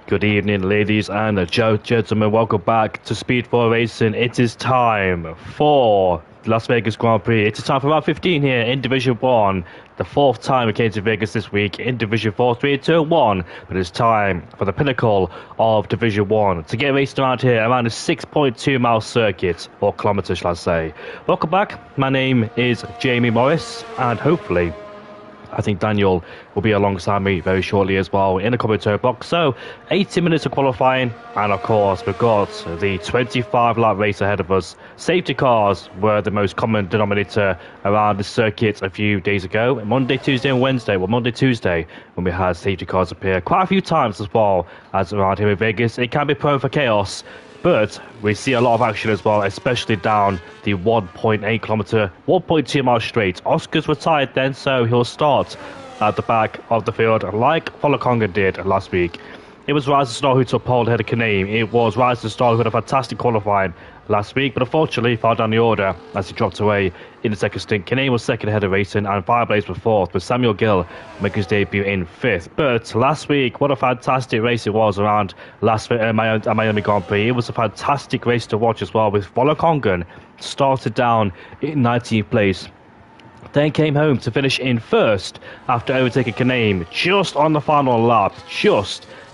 Good evening, ladies and gentlemen. Welcome back to Speed 4 Racing. It is time for Las Vegas Grand Prix. It is time for round 15 here in Division 1. The fourth time we came to Vegas this week in Division 4, 3, 2, 1. But it's time for the pinnacle of Division 1 to get raced around here around a 6.2 mile circuit, or kilometers, shall I say. Welcome back. My name is Jamie Morris, and hopefully I think Daniel will be alongside me very shortly as well in the commentary box. So 80 minutes of qualifying, and of course we've got the 25-lap race ahead of us. Safety cars were the most common denominator around the circuit a few days ago. Monday, Tuesday and Wednesday. Well, Monday, Tuesday when we had safety cars appear quite a few times as well as around here in Vegas. It can be prone for chaos, but we see a lot of action as well, especially down the 1.8 kilometer, 1.2 mile straight. Oscar's retired then, so he'll start at the back of the field like Folakonga did last week. It was Rise the Star who took pole ahead of Kaname. It was Rise the Star who had a fantastic qualifying last week, but unfortunately fell down the order as he dropped away in the second stint. Kaname was second ahead of Racing, and Fireblaze was fourth, with Samuel Gill making his debut in fifth. But last week, what a fantastic race it was around Miami Grand Prix. It was a fantastic race to watch as well, with Folakonga started down in 19th place. Then came home to finish in first after overtaking Kaname just on the final lap.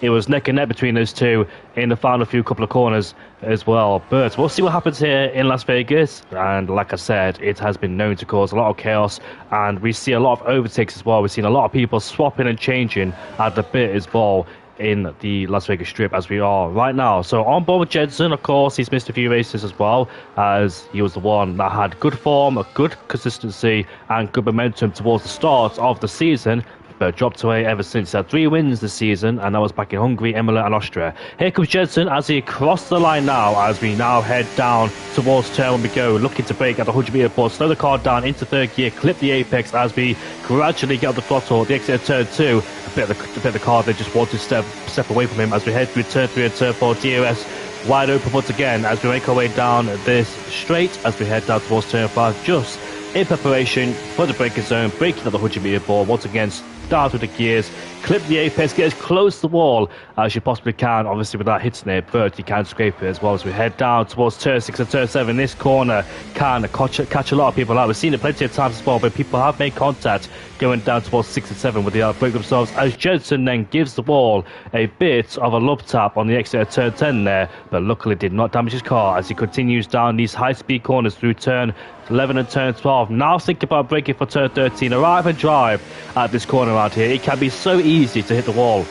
It was neck and neck between those two in the final couple of corners as well. But we'll see what happens here in Las Vegas. And like I said, it has been known to cause a lot of chaos. And we see a lot of overtakes as well. We've seen a lot of people swapping and changing at the bit as well in the Las Vegas Strip as we are right now. So on board with Jensen, of course, he's missed a few races as well, as he was the one that had good form, a good consistency and good momentum towards the start of the season, but dropped away ever since. He had 3 wins this season, and that was back in Hungary, Imola and Austria. Here comes Jensen as he crosses the line now, as we now head down towards turn 1 we go, looking to brake at the 100 meter port, slow the car down into third gear, clip the apex as we gradually get up the throttle, the exit of turn 2, a bit of the car they just wanted to step away from him as we head through turn 3 and turn 4, DRS wide open once again as we make our way down this straight as we head down towards turn 5, just in preparation for the braking zone, braking at the 100 meter port, once again start with the gears, clip the apex, get as close to the wall as you possibly can, obviously without hitting it, but you can scrape it as well as we head down towards turn 6 and turn 7. This corner can catch a lot of people out. We've seen it plenty of times as well, but people have made contact going down towards 6 and 7 with the outbreak themselves, as Jensen then gives the wall a bit of a love tap on the exit of turn 10 there, but luckily did not damage his car as he continues down these high-speed corners through turn 11 and turn 12. Now think about braking for turn 13. Arrive and drive at this corner around here. It can be so easy to hit the wall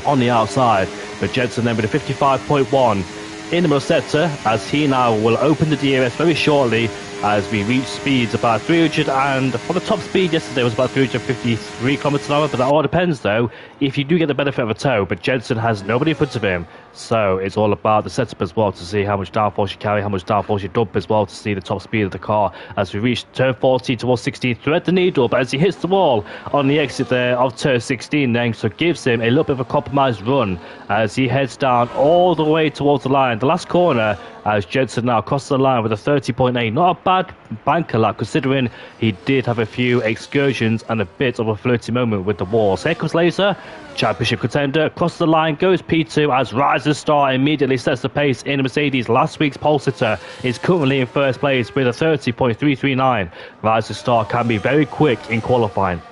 on the outside, but Jensen then with a 55.1 in the middle sector as he now will open the DRS very shortly as we reach speeds about 300, and for the top speed yesterday was about 353 kilometers an hour, but that all depends though if you do get the benefit of a tow. But Jensen has nobody in front of him, so it's all about the setup as well to see how much downforce you carry, how much downforce you dump as well to see the top speed of the car as we reach turn 14 towards 16, thread the needle, but as he hits the wall on the exit there of turn 16 then, so gives him a little bit of a compromised run as he heads down all the way towards the line, the last corner, as Jensen now crosses the line with a 30.8. Not a bad banker lap considering he did have a few excursions and a bit of a flirty moment with the walls. Here comes Laser, championship contender, crosses the line, goes P2 as Rise the Star immediately sets the pace in the Mercedes. Last week's pole sitter is currently in first place with a 30.339. Rise the Star can be very quick in qualifying,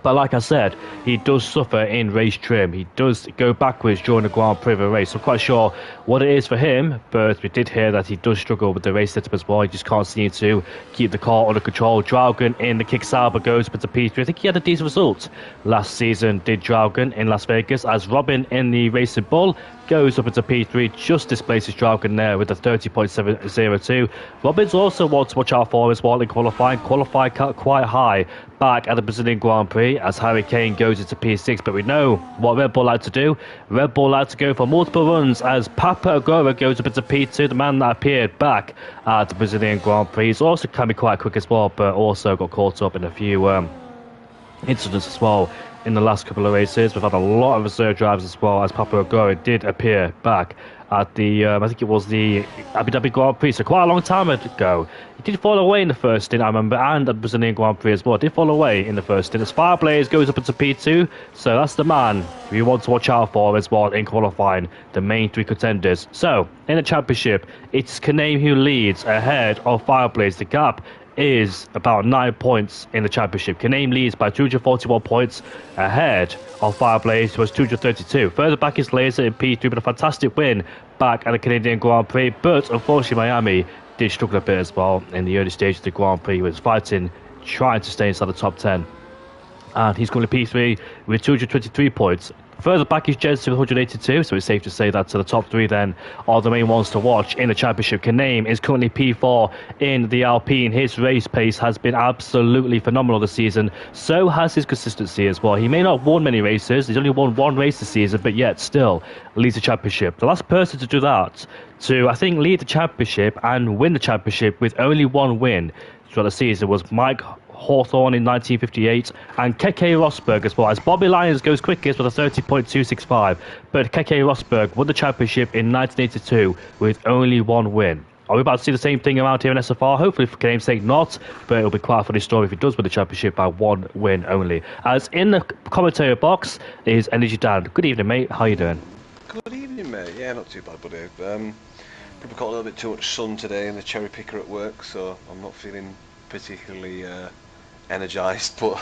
but like I said, he does suffer in race trim. He does go backwards during the Grand Prix race. I'm quite sure what it is for him, but we did hear that he does struggle with the race setup as well. He just can't seem to keep the car under control. Draugen in the kick Sauber goes up to P3. I think he had a decent result last season, did Draugen in Las Vegas, as Robin in the Racing Bull goes up into P3, just displaces Draugen there with a 30.702. Robin's also one to watch out for as well in qualifying quite high back at the Brazilian Grand Prix as Harry Kane goes into P6, but we know what Red Bull like to do. Red Bull like to go for multiple runs as Papa Agora goes up into P2, the man that appeared back at the Brazilian Grand Prix. He's also can be quite quick as well, but also got caught up in a few incidents as well in the last couple of races. We've had a lot of reserve drivers as well, as Papa Agora did appear back at the, I think it was the Abu Dhabi Grand Prix, so quite a long time ago. He did fall away in the first stint, I remember, and at the Brazilian Grand Prix as well. Did fall away in the first stint. As Fireblaze goes up into P2, so that's the man we want to watch out for as well in qualifying, the main three contenders. So, in the championship, it's Kaname who leads ahead of Fireblaze. The gap is about 9 points in the championship. Kaname leads by 241 points ahead of Fireblaze, who has 232. Further back is Laser in P3, but a fantastic win back at the Canadian Grand Prix. But unfortunately, Miami did struggle a bit as well in the early stage of the Grand Prix. He was fighting, trying to stay inside the top 10. And he's going to P3 with 223 points. Further back is Jez with 182, so it's safe to say that the top three then are the main ones to watch in the championship. Kaname is currently P4 in the Alpine. His race pace has been absolutely phenomenal this season. So has his consistency as well. He may not have won many races. He's only won one race this season, but yet still leads the championship. The last person to do that, to I think lead the championship and win the championship with only one win throughout the season, was Mike Hawthorne in 1958 and Keke Rosberg as well, as Bobby Lyons goes quickest with a 30.265, but Keke Rosberg won the championship in 1982 with only one win. Are we about to see the same thing around here in SFR? Hopefully for Kaname's sake not, but it'll be quite a funny story if he does win the championship by one win only. As in the commentary box is Energy Dan. Good evening, mate. How you doing? Good evening, mate. Yeah, not too bad, buddy. Probably got a little bit too much sun today in the cherry picker at work, so I'm not feeling particularly energised, but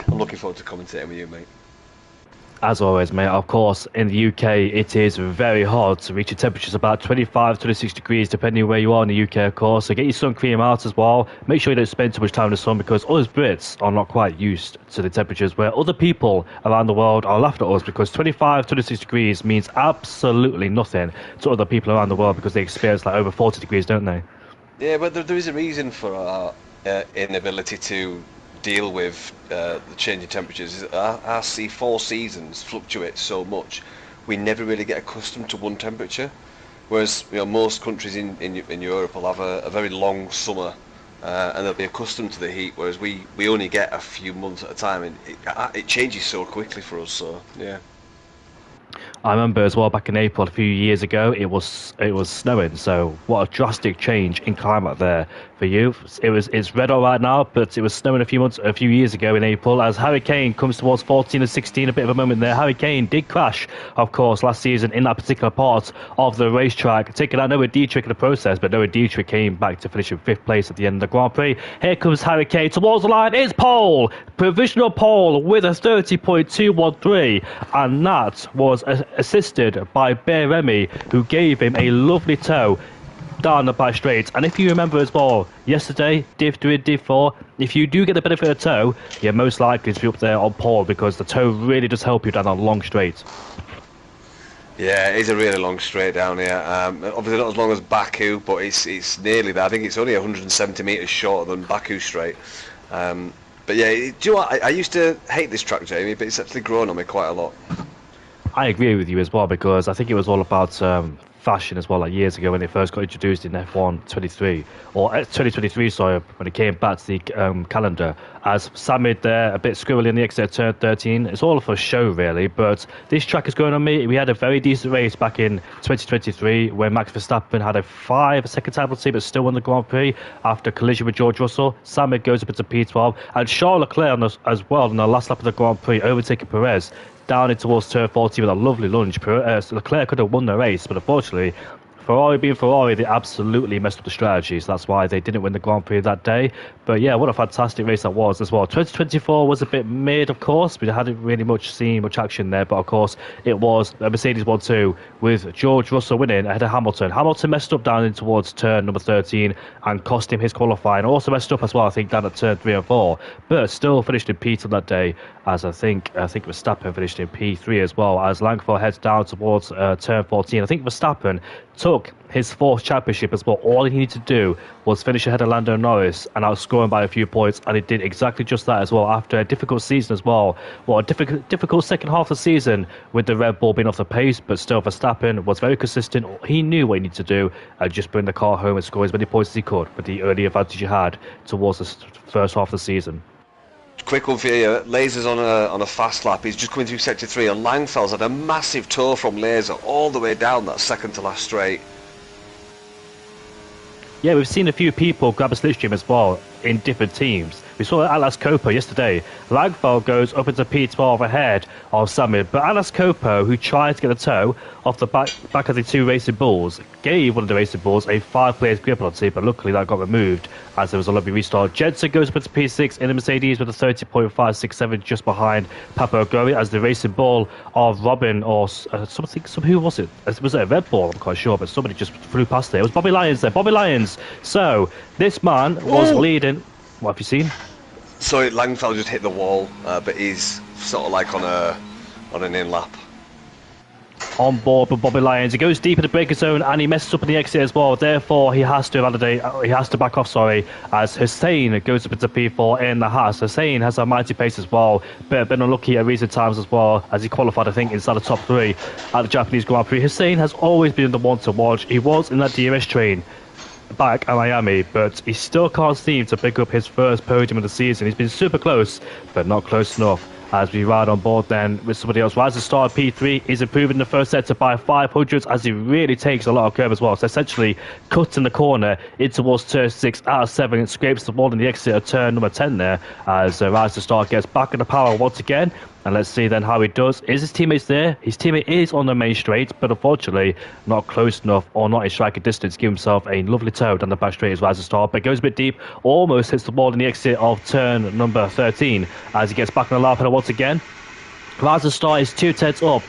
I'm looking forward to commentating with you, mate. As always, mate, of course, in the UK, it is very hot, reaching temperatures about 25, 26 degrees, depending where you are in the UK, of course. So get your sun cream out as well. Make sure you don't spend too much time in the sun, because us Brits are not quite used to the temperatures where other people around the world are laughing at us, because 25, 26 degrees means absolutely nothing to other people around the world, because they experience like over 40 degrees, don't they? Yeah, but there is a reason for our inability to deal with the changing temperatures. Our four seasons fluctuate so much, we never really get accustomed to one temperature, whereas most countries in Europe will have a very long summer and they'll be accustomed to the heat, whereas we only get a few months at a time, and it changes so quickly for us. So yeah. I remember as well back in April a few years ago, it was snowing. So what a drastic change in climate there for you. It's red all right now, but it was snowing a few years ago in April. As Harry Kane comes towards 14 and 16, a bit of a moment there. Harry Kane did crash, of course, last season in that particular part of the racetrack, taking out Noah Dietrich in the process, but Noah Dietrich came back to finish in 5th place at the end of the Grand Prix. Here comes Harry Kane towards the line. It's pole, provisional pole with a 30.213, and that was assisted by Bear Remy, who gave him a lovely tow down the back straight. And if you remember as well, yesterday, Div 3 and Div 4, if you do get the benefit of tow, you're most likely to be up there on pole, because the tow really does help you down a long straight. Yeah, it is a really long straight down here. Obviously not as long as Baku, but it's nearly there. I think it's only 170 metres shorter than Baku straight. But yeah, do you know what? I used to hate this track, Jamie, but it's actually grown on me quite a lot. I agree with you as well, because I think it was all about fashion as well, like years ago when it first got introduced in F1 23, or 2023, sorry, when it came back to the calendar. As Samid there, a bit squirrely in the exit at turn 13. It's all for show, really, but this track is going on me. We had a very decent race back in 2023 where Max Verstappen had a 5-second time penalty, but still won the Grand Prix after a collision with George Russell. Samid goes up into P12, and Charles Leclerc as well in the last lap of the Grand Prix, overtaking Perez down in towards turn 40 with a lovely lunge. Leclerc could have won the race, but unfortunately, Ferrari being Ferrari, they absolutely messed up the strategy, so that's why they didn't win the Grand Prix that day. But yeah, what a fantastic race that was as well. 2024 was a bit mid, of course. We hadn't really seen much action there, but of course, it was a Mercedes 1-2 with George Russell winning ahead of Hamilton. Hamilton messed up down in towards turn number 13 and cost him his qualifying. Also messed up as well, I think, down at turn 3 and 4, but still finished in P2 that day, as I think Verstappen finished in P3 as well, as Langford heads down towards turn 14. I think Verstappen took his 4th championship as well. All he needed to do was finish ahead of Lando Norris and outscore him by a few points, and he did exactly just that as well after a difficult season as well. Well, a difficult second half of the season with the Red Bull being off the pace, but still Verstappen was very consistent. He knew what he needed to do and just bring the car home and score as many points as he could with the early advantage he had towards the first half of the season. quick one for you. Laser's on a fast lap. He's just coming through sector 3, and Langfell's had a massive tour from Laser all the way down that second to last straight. Yeah, we've seen a few people grab a slipstream as well in different teams. We saw Atlas Copo yesterday. Langfell goes up into P12 ahead of Summit, but Atlas Copo, who tried to get a tow off the back of the two Racing Bulls, gave one of the Racing Bulls a 5-place grip penalty, but luckily that got removed as there was a lobby restart. Jensen goes up into P6 in the Mercedes with a 30.567 just behind Papo Gori as the Racing Bull of Robin or something. Who was it? Was it a Red Bull? I'm quite sure, but somebody just flew past it. It was Bobby Lyons there. Bobby Lyons. So this man was leading. What have you seen? So Langfell just hit the wall, but he's sort of like on an in lap. On board with Bobby Lyons. He goes deep in the breaker zone and he messes up in the exit as well. Therefore, he has to validate. He has to back off. As Hussein goes up into P4 in the Haas. Hussein has a mighty pace as well, but been unlucky at recent times as well, as he qualified, I think, inside the top 3 at the Japanese Grand Prix. Hussein has always been the one to watch. He was in that DRS train back at Miami, but he still can't seem to pick up his first podium of the season. He's been super close, but not close enough. As we ride on board then with somebody else. Rising Star P3 is improving the first sector by 500 as he really takes a lot of curve as well. So essentially cuts in the corner in towards turn 6 out of 7 and scrapes the ball in the exit of turn number 10 there as Rising Star gets back in the power once again. And let's see then how he does. Is his teammates there? His teammate is on the main straight, but unfortunately not close enough or not in striking distance to give himself a lovely tow down the back straight as Rising Star, but goes a bit deep, almost hits the ball in the exit of turn number 13 as he gets back on the lap pedal once again. Rising Star is 2/10 up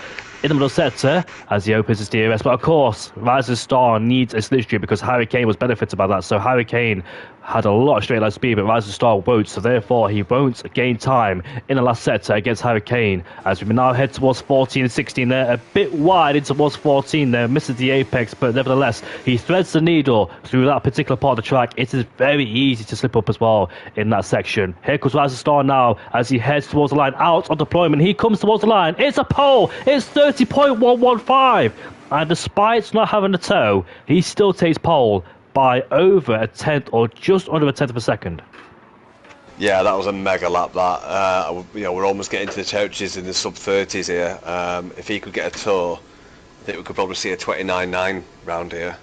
in the middle sector as he opens his DRS, but of course Rising Star needs a slipstream because Harry Kane was benefited by that. So Harry Kane had a lot of straight line speed, but Rising Star won't, so therefore he won't gain time in the last sector against Harry Kane as we now head towards 14 and 16 there, a bit wide in towards 14 there, misses the apex, but nevertheless he threads the needle through that particular part of the track. It is very easy to slip up as well in that section. Here comes Rising Star now as he heads towards the line, out on deployment. He comes towards the line, it's a pole, it's 30.115, and despite not having a tow, he still takes pole by over a tenth or just under a tenth of a second. Yeah, that was a mega lap. That we're almost getting to the territories in the sub 30s here. If he could get a tow, I think we could probably see a 29.9 round here.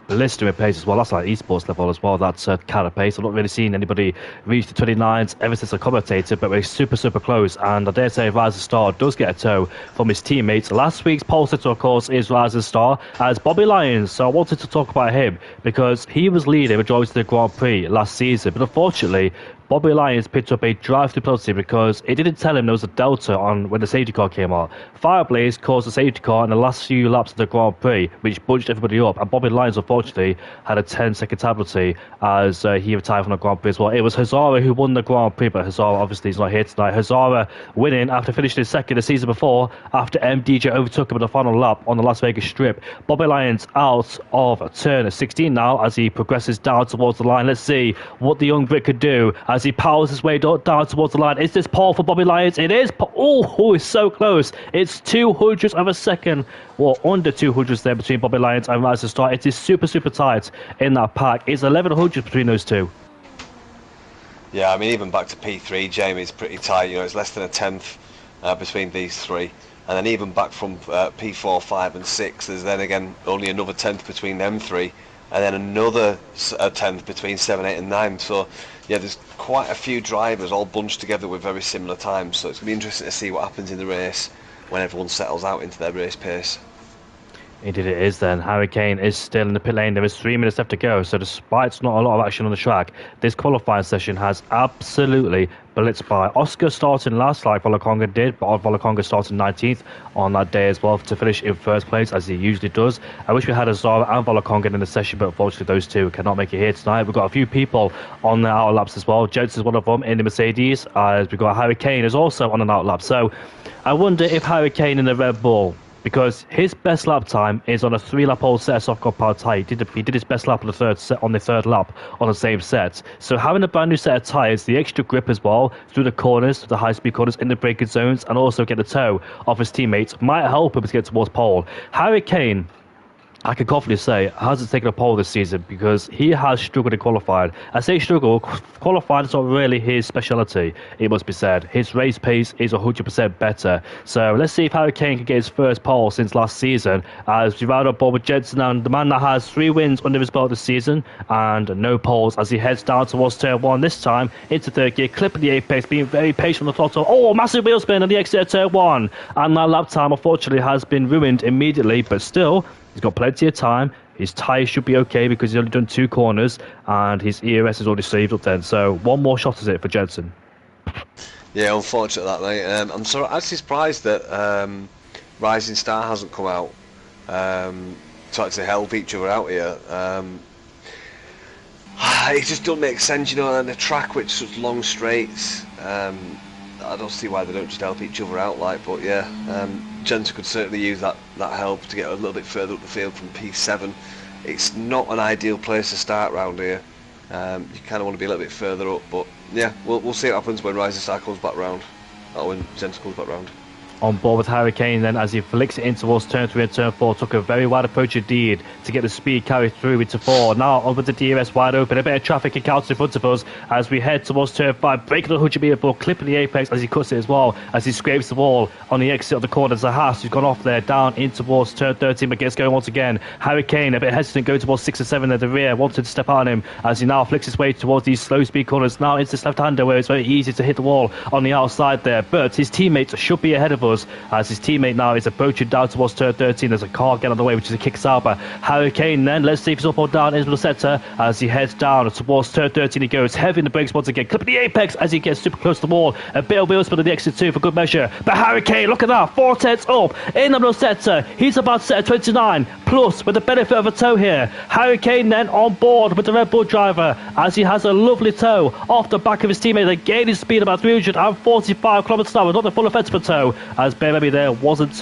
Blistering pace as well. That's like esports level as well. That's kind of pace. I've not really seen anybody reach the 29s ever since I commentated, but we're super close. And I dare say Rising Star does get a tow from his teammates. Last week's pole sitter, of course, is Rising Star as Bobby Lyons. So I wanted to talk about him because he was leading majority of the Grand Prix last season, but unfortunately Bobby Lyons picked up a drive-through penalty because it didn't tell him there was a delta on when the safety car came out. Fireblaze caused a safety car in the last few laps of the Grand Prix, which bunched everybody up, and Bobby Lyons unfortunately had a 10-second penalty as he retired from the Grand Prix as well. It was Hazara who won the Grand Prix, but Hazara obviously is not here tonight. Hazara winning after finishing second the season before after MDJ overtook him in the final lap on the Las Vegas Strip. Bobby Lyons out of turn 16 now as he progresses down towards the line. Let's see what the young Brit could do as he powers his way down towards the line. Is this pole for Bobby Lyons? It is. Oh, it's so close. It's 200th of a second, or under 200th there between Bobby Lyons and Rising Star. It is super tight in that pack. It's 1100 between those two. Yeah, I mean, even back to P3, Jamie's pretty tight. You know, it's less than a tenth between these three. And then even back from P4, 5 and 6, there's then again only another tenth between them three. And then another tenth between 7, 8 and 9. So yeah, there's quite a few drivers all bunched together with very similar times. So it's going to be interesting to see what happens in the race when everyone settles out into their race pace. Indeed it is then. Harry Kane is still in the pit lane. There is 3 minutes left to go. So despite not a lot of action on the track, this qualifying session has absolutely blitzed by. Oscar starting last like Volakonga did, but Volakonga started 19th on that day as well to finish in first place as he usually does. I wish we had Azara and Volakonga in the session, but unfortunately those two cannot make it here tonight. We've got a few people on the outer laps as well. Jensen is one of them in the Mercedes. We've got Harry Kane is also on an outer lap. So I wonder if Harry Kane in the Red Bull, because his best lap time is on a 3-lap old set of soft powered tyre. He did his best lap on the third lap on the same set. So having a brand new set of tyres, the extra grip as well through the corners, the high speed corners in the braking zones, and also get the tow of his teammates might help him to get towards pole. Harry Kane I can confidently say hasn't taken a pole this season because he has struggled in qualifying. I say struggle, qualifying is not really his speciality, it must be said. His race pace is 100% better. So let's see if Harry Kane can get his first pole since last season as we round up board with Jensen, and the man that has 3 wins under his belt this season and no poles as he heads down towards turn 1 this time into third gear, clipping the apex, being very patient on the throttle. Oh, massive wheel spin on the exit of turn 1, and that lap time unfortunately has been ruined immediately, but still he's got plenty of time. His tyres should be okay because he's only done 2 corners and his ERS is already saved up then. So one more shot is it for Jensen. Yeah, unfortunate that, mate. I'm actually surprised that Rising Star hasn't come out to actually help each other out here. It just doesn't make sense, you know, and the track with such long straights. I don't see why they don't just help each other out, like. But yeah, Jensen could certainly use that help to get a little bit further up the field from P7. It's not an ideal place to start round here. You kind of want to be a little bit further up, but yeah, we'll see what happens when Rising Star comes back round, or when Jensen comes back round. On board with Harry Kane then as he flicks it in towards turn 3 and turn 4, took a very wide approach indeed to get the speed carried through into 4. Now on with the DRS wide open, a bit of traffic encounters in front of us as we head towards turn 5, breaking the 100 metre ball, clipping the apex as he cuts it as well, as he scrapes the wall on the exit of the corner. There's a Haas who's gone off there, down in towards turn 13, but gets going once again. Harry Kane a bit hesitant, going towards 6 and 7 at the rear, wanted to step on him as he now flicks his way towards these slow speed corners, now into this left-hander where it's very easy to hit the wall on the outside there, but his teammates should be ahead of us as his teammate now is approaching down towards turn 13. There's a car getting on the way, which is a kick Sauber. Harry Kane then, let's see if he's up or down into the sector as he heads down towards turn 13. He goes heavy in the brakes once again, clipping the apex as he gets super close to the wall. A bit of wheel spin on the exit 2 for good measure. But Harry Kane, look at that, 4 tenths up in the middle sector. He's about to set a 29 plus with the benefit of a tow here. Harry Kane then on board with the Red Bull driver as he has a lovely tow off the back of his teammate. They gain his speed about 345 kilometers an hour, not the full effect of a tow as Baby there wasn't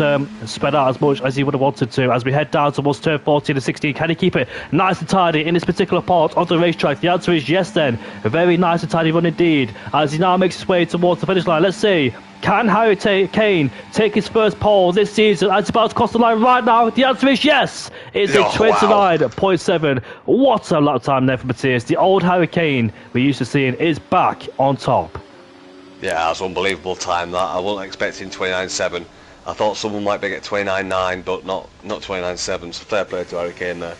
spread out as much as he would have wanted to. As we head down towards turn 14 and 16, can he keep it nice and tidy in this particular part of the racetrack? The answer is yes then. A very nice and tidy run indeed as he now makes his way towards the finish line. Let's see. Can Harry Kane take his first pole this season as it's about to cross the line right now? The answer is yes. It's a 29.7. What a lap time there for Matthias. The old Harry Kane we used to seeing is back on top. Yeah, that's unbelievable time that. I wasn't expecting 29.7. I thought someone might be at 29.9, but not 29.7. So fair play to Harry Kane there.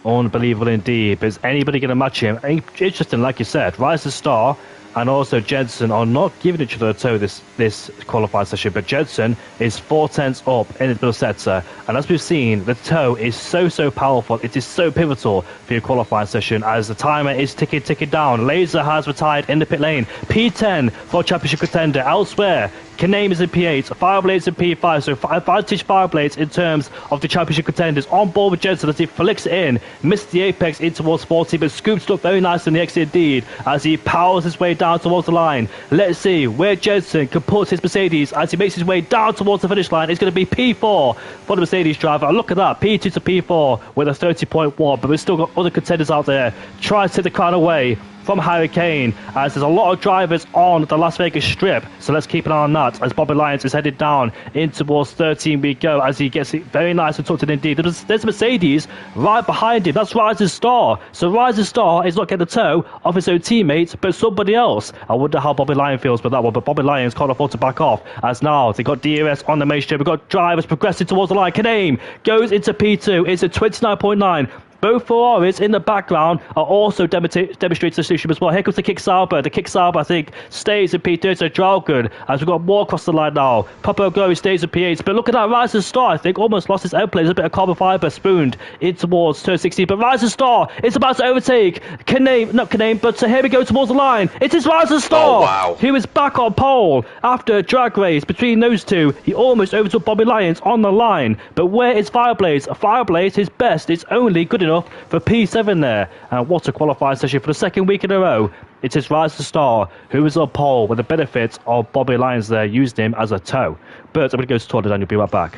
Unbelievable indeed. But is anybody going to match him? Interesting, like you said, Rise the Star and also Jensen are not giving each other a toe this qualifying session, but Jensen is 4 tenths up in the middle sector, and as we've seen, the toe is so powerful. It is so pivotal for your qualifying session as the timer is ticking down. Laser has retired in the pit lane. P10 for championship contender. Elsewhere, Kaname is in P8, Fireblades in P5, so advantage Fireblades in terms of the championship contenders. On board with Jensen as he flicks it in, missed the apex in towards 40, but scoops up very nice in the exit indeed as he powers his way down towards the line. Let's see where Jensen can put his Mercedes as he makes his way down towards the finish line. It's going to be P4 for the Mercedes driver. And look at that, P2 to P4 with a 30.1, but we've still got other contenders out there trying to take the crown away from Harry Kane as there's a lot of drivers on the Las Vegas Strip, so let's keep an eye on that as Bobby Lyons is headed down in towards 13 we go as he gets it very nice and tucked in indeed. There's Mercedes right behind him, that's Rising Star, so Rising Star is not getting the toe of his own teammate but somebody else. I wonder how Bobby Lyons feels with that one, but Bobby Lyons can't afford to back off as now they got DRS on the main strip. We've got drivers progressing towards the line. Kaname goes into P2, it's a 29.9. Both Ferraris in the background are also demonstrating the solution as well. Here comes the Kick Sauber. The Kick Sauber, I think, stays in P3 to Draugr as we've got more across the line now. Papa Glory stays in P8. But look at that, Rising Star, I think, almost lost his end plate. There's a bit of carbon fibre spooned in towards turn 16. But Rising Star is about to overtake not Kaname, but here we go towards the line. It is Rising Star, who is back on pole after a drag race between those two. He almost overtook Bobby Lyons on the line. But where is Fireblades? Fireblades, his best, it's only good enough for P7 there. And what a qualifying session for the second week in a row. It is Rise to Star who is on pole with the benefit of Bobby Lyons there, used him as a tow. But I'm going to go to toilet and you'll be right back.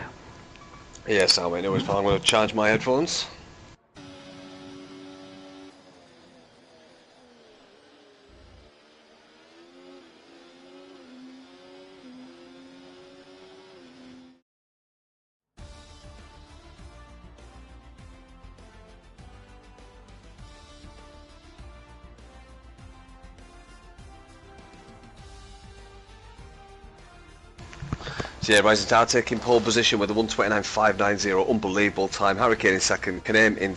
Yes, I'm going to charge my headphones. Yeah, Rising Star taking pole position with a 1:29.590, unbelievable time. Hurricane in second, Kanem in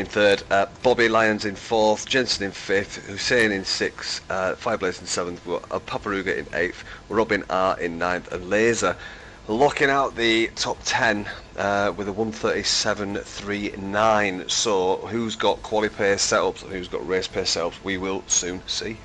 third, Bobby Lyons in fourth, Jensen in fifth, Hussein in sixth, Fireblaze in seventh, Paparuga in eighth, Robin R in ninth, and Laser locking out the top 10 with a 1:37.39. So who's got quali pace setups and who's got race pace setups, we will soon see.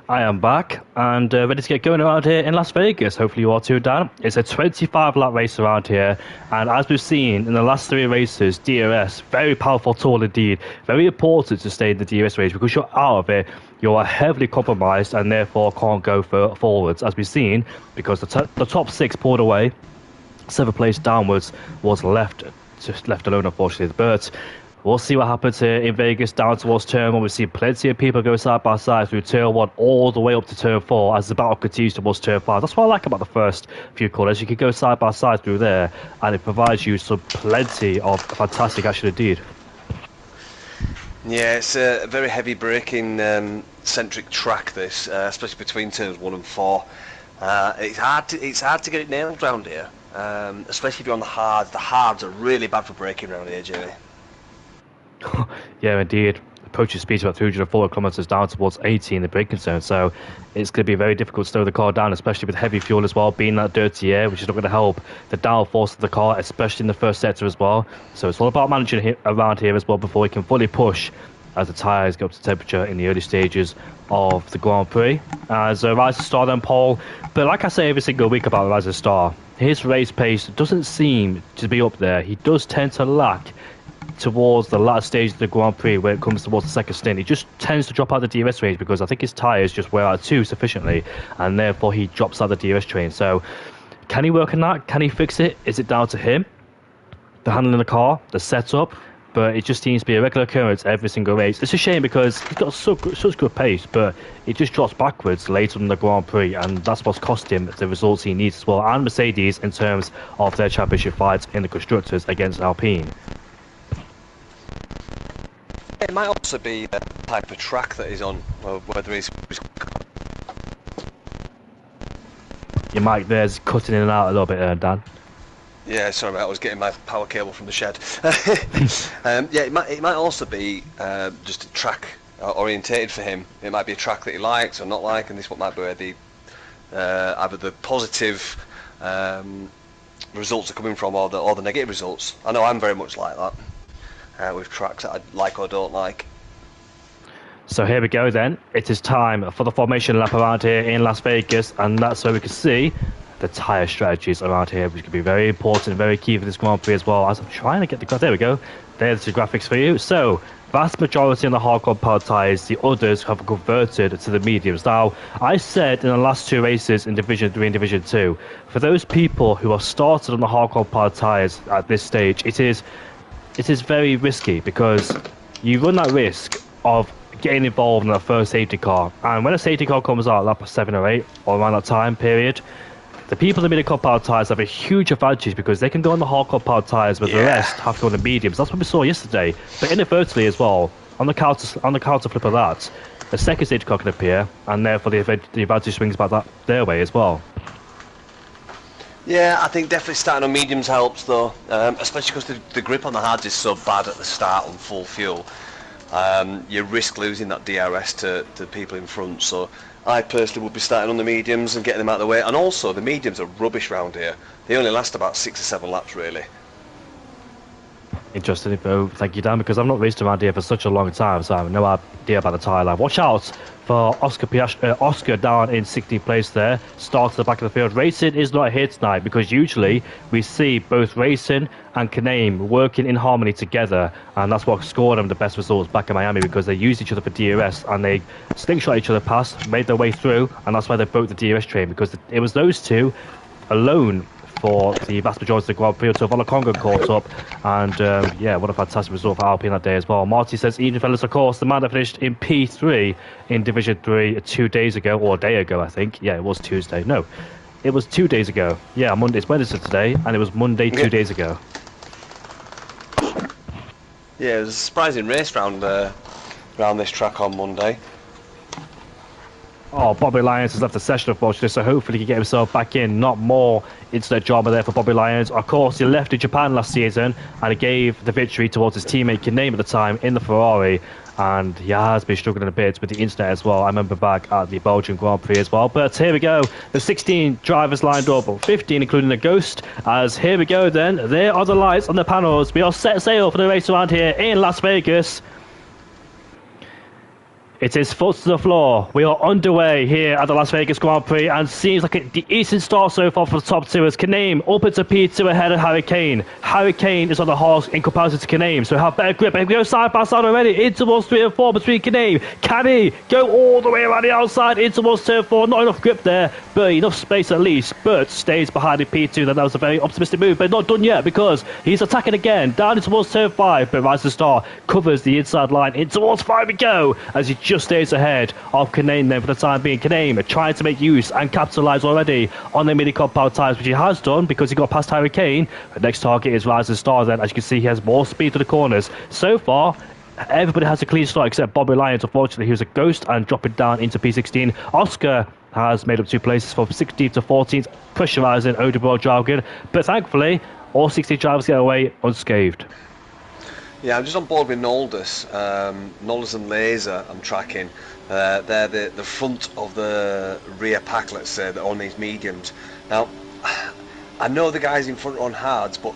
I am back and ready to get going around here in Las Vegas. Hopefully you are too, Dan. It's a 25-lap race around here, and as we've seen in the last 3 races, DRS, very powerful tool indeed. Very important to stay in the DRS race, because you're out of it, you are heavily compromised and therefore can't go forwards, as we've seen, because the top 6 pulled away, 7th place downwards was left alone, unfortunately. But we'll see what happens here in Vegas down towards turn 1. We've seen plenty of people go side by side through turn 1 all the way up to turn 4 as the battle continues towards turn 5. That's what I like about the first few corners. You can go side by side through there, and it provides you some plenty of fantastic action indeed. Yeah, it's a very heavy braking centric track, this, especially between turns 1 and 4. It's hard to get it nailed around here, especially if you're on the hards. The hards are really bad for braking around here, Jamie. Yeah, indeed. Approaching speeds about 304 kilometers down towards 80 in the braking zone, so it's going to be very difficult to slow the car down, especially with heavy fuel as well, being that dirty air, which is not going to help the downforce of the car, especially in the first sector as well. So it's all about managing around here as well before we can fully push as the tyres get up to temperature in the early stages of the Grand Prix. As Rising Star then pole, but like I say every single week about Rising Star, his race pace doesn't seem to be up there. He does tend to lack towards the latter stage of the Grand Prix where it comes towards the second stint. He just tends to drop out the DRS range because I think his tyres just wear out too sufficiently, and therefore he drops out the DRS train. So can he work on that? Can he fix it? Is it down to him, the handling of the car, the setup? But it just seems to be a regular occurrence every single race. It's a shame because he's got such good pace, but it just drops backwards later in the Grand Prix, and that's what's cost him the results he needs as well, and Mercedes in terms of their championship fights in the Constructors against Alpine. It might also be the type of track that he's on, whether he's... Your mic there's cutting in and out a little bit there, Dan. Yeah, sorry, mate, I was getting my power cable from the shed. Yeah, it might also be just a track orientated for him. It might be a track that he likes or not like, and this might be where the either the positive results are coming from or the negative results. I know I'm very much like that. With tracks that I like or don't like. So here we go then. It is time for the formation lap around here in Las Vegas, and that's where we can see the tyre strategies around here, which could be very important, very key for this Grand Prix as well. As I'm trying to get the... There we go. There's the graphics for you. So, vast majority on the hardcore powered tyres, the others have converted to the mediums. Now, I said in the last 2 races in Division 3 and Division 2, for those people who have started on the hardcore powered tyres at this stage, it is very risky because you run that risk of getting involved in that first safety car. And when a safety car comes out lap 7 or 8, or around that time period, the people in the mid-core powered tyres have a huge advantage because they can go on the hardcore powered tyres, but the rest have to go on the mediums. That's what we saw yesterday. But inadvertently as well, on the counter flip of that, the second safety car can appear, and therefore the advantage swings back their way as well. Yeah, I think definitely starting on mediums helps though, especially because the grip on the hards is so bad at the start on full fuel. You risk losing that DRS to people in front, so I personally would be starting on the mediums and getting them out of the way. And also, the mediums are rubbish round here. They only last about 6 or 7 laps, really. Interesting info, thank you Dan, because I've not raced around here for such a long time, so I have no idea about the tyre life. Watch out for Oscar down in 16th place there, starts at the back of the field. Racing is not here tonight because usually we see both Racing and Kaname working in harmony together, and that's what scored them the best results back in Miami, because they used each other for DRS and they slingshot each other past, made their way through, and that's why they broke the DRS train, because it was those two alone for the vast majority of the Grand Prix until Volaconga caught up. And yeah, what a fantastic result for Alpine that day as well. Marty says, Eden fellas, of course, the man that finished in P3 in Division 3 2 days ago, or a day ago, I think. Yeah, it was Tuesday. No, it was 2 days ago. Yeah, Monday. It's Wednesday today, and it was Monday 2 days ago. Yeah, it was a surprising race round this track on Monday. Oh, Bobby Lyons has left the session, unfortunately, so hopefully he can get himself back in. Not more internet drama there for Bobby Lyons. Of course, he left in Japan last season, and he gave the victory towards his teammate Kaname at the time in the Ferrari, and he has been struggling a bit with the internet as well. I remember back at the Belgian Grand Prix as well. But here we go. The 16 drivers lined up, 15 including the Ghost, as here we go then. There are the lights on the panels. We are set sail for the race around here in Las Vegas. It is foot to the floor. We are underway here at the Las Vegas Grand Prix, and seems like the decent start so far for the top two as Kaname up into P2 ahead of Hurricane. Hurricane is on the horse in comparison to Kaname, so have better grip. And we go side by side already. Intervals 3 and 4 between Kaname. Can he go all the way around the outside? Intervals 2 and 4. Not enough grip there, but enough space at least. But stays behind in P2. That was a very optimistic move, but not done yet because he's attacking again. Down towards turn 5, but Rise to Star covers the inside line. In towards 5 we go as he just stays ahead of Kaname then for the time being. Kaname trying to make use and capitalise already on the mini-comp power tyres, which he has done because he got past Hurricane. The next target is Rising Star then. As you can see, he has more speed to the corners. So far, everybody has a clean start except Bobby Lyons. Unfortunately, he was a ghost and dropping down into P16. Oscar has made up 2 places from 16th to 14th, pressurising Odebro Jargon. But thankfully, all 16 drivers get away unscathed. Yeah, I'm just on board with Noldus. Noldus and Laser I'm tracking. They're the front of the rear pack, let's say, that on these mediums. Now, I know the guys in front are on hards, but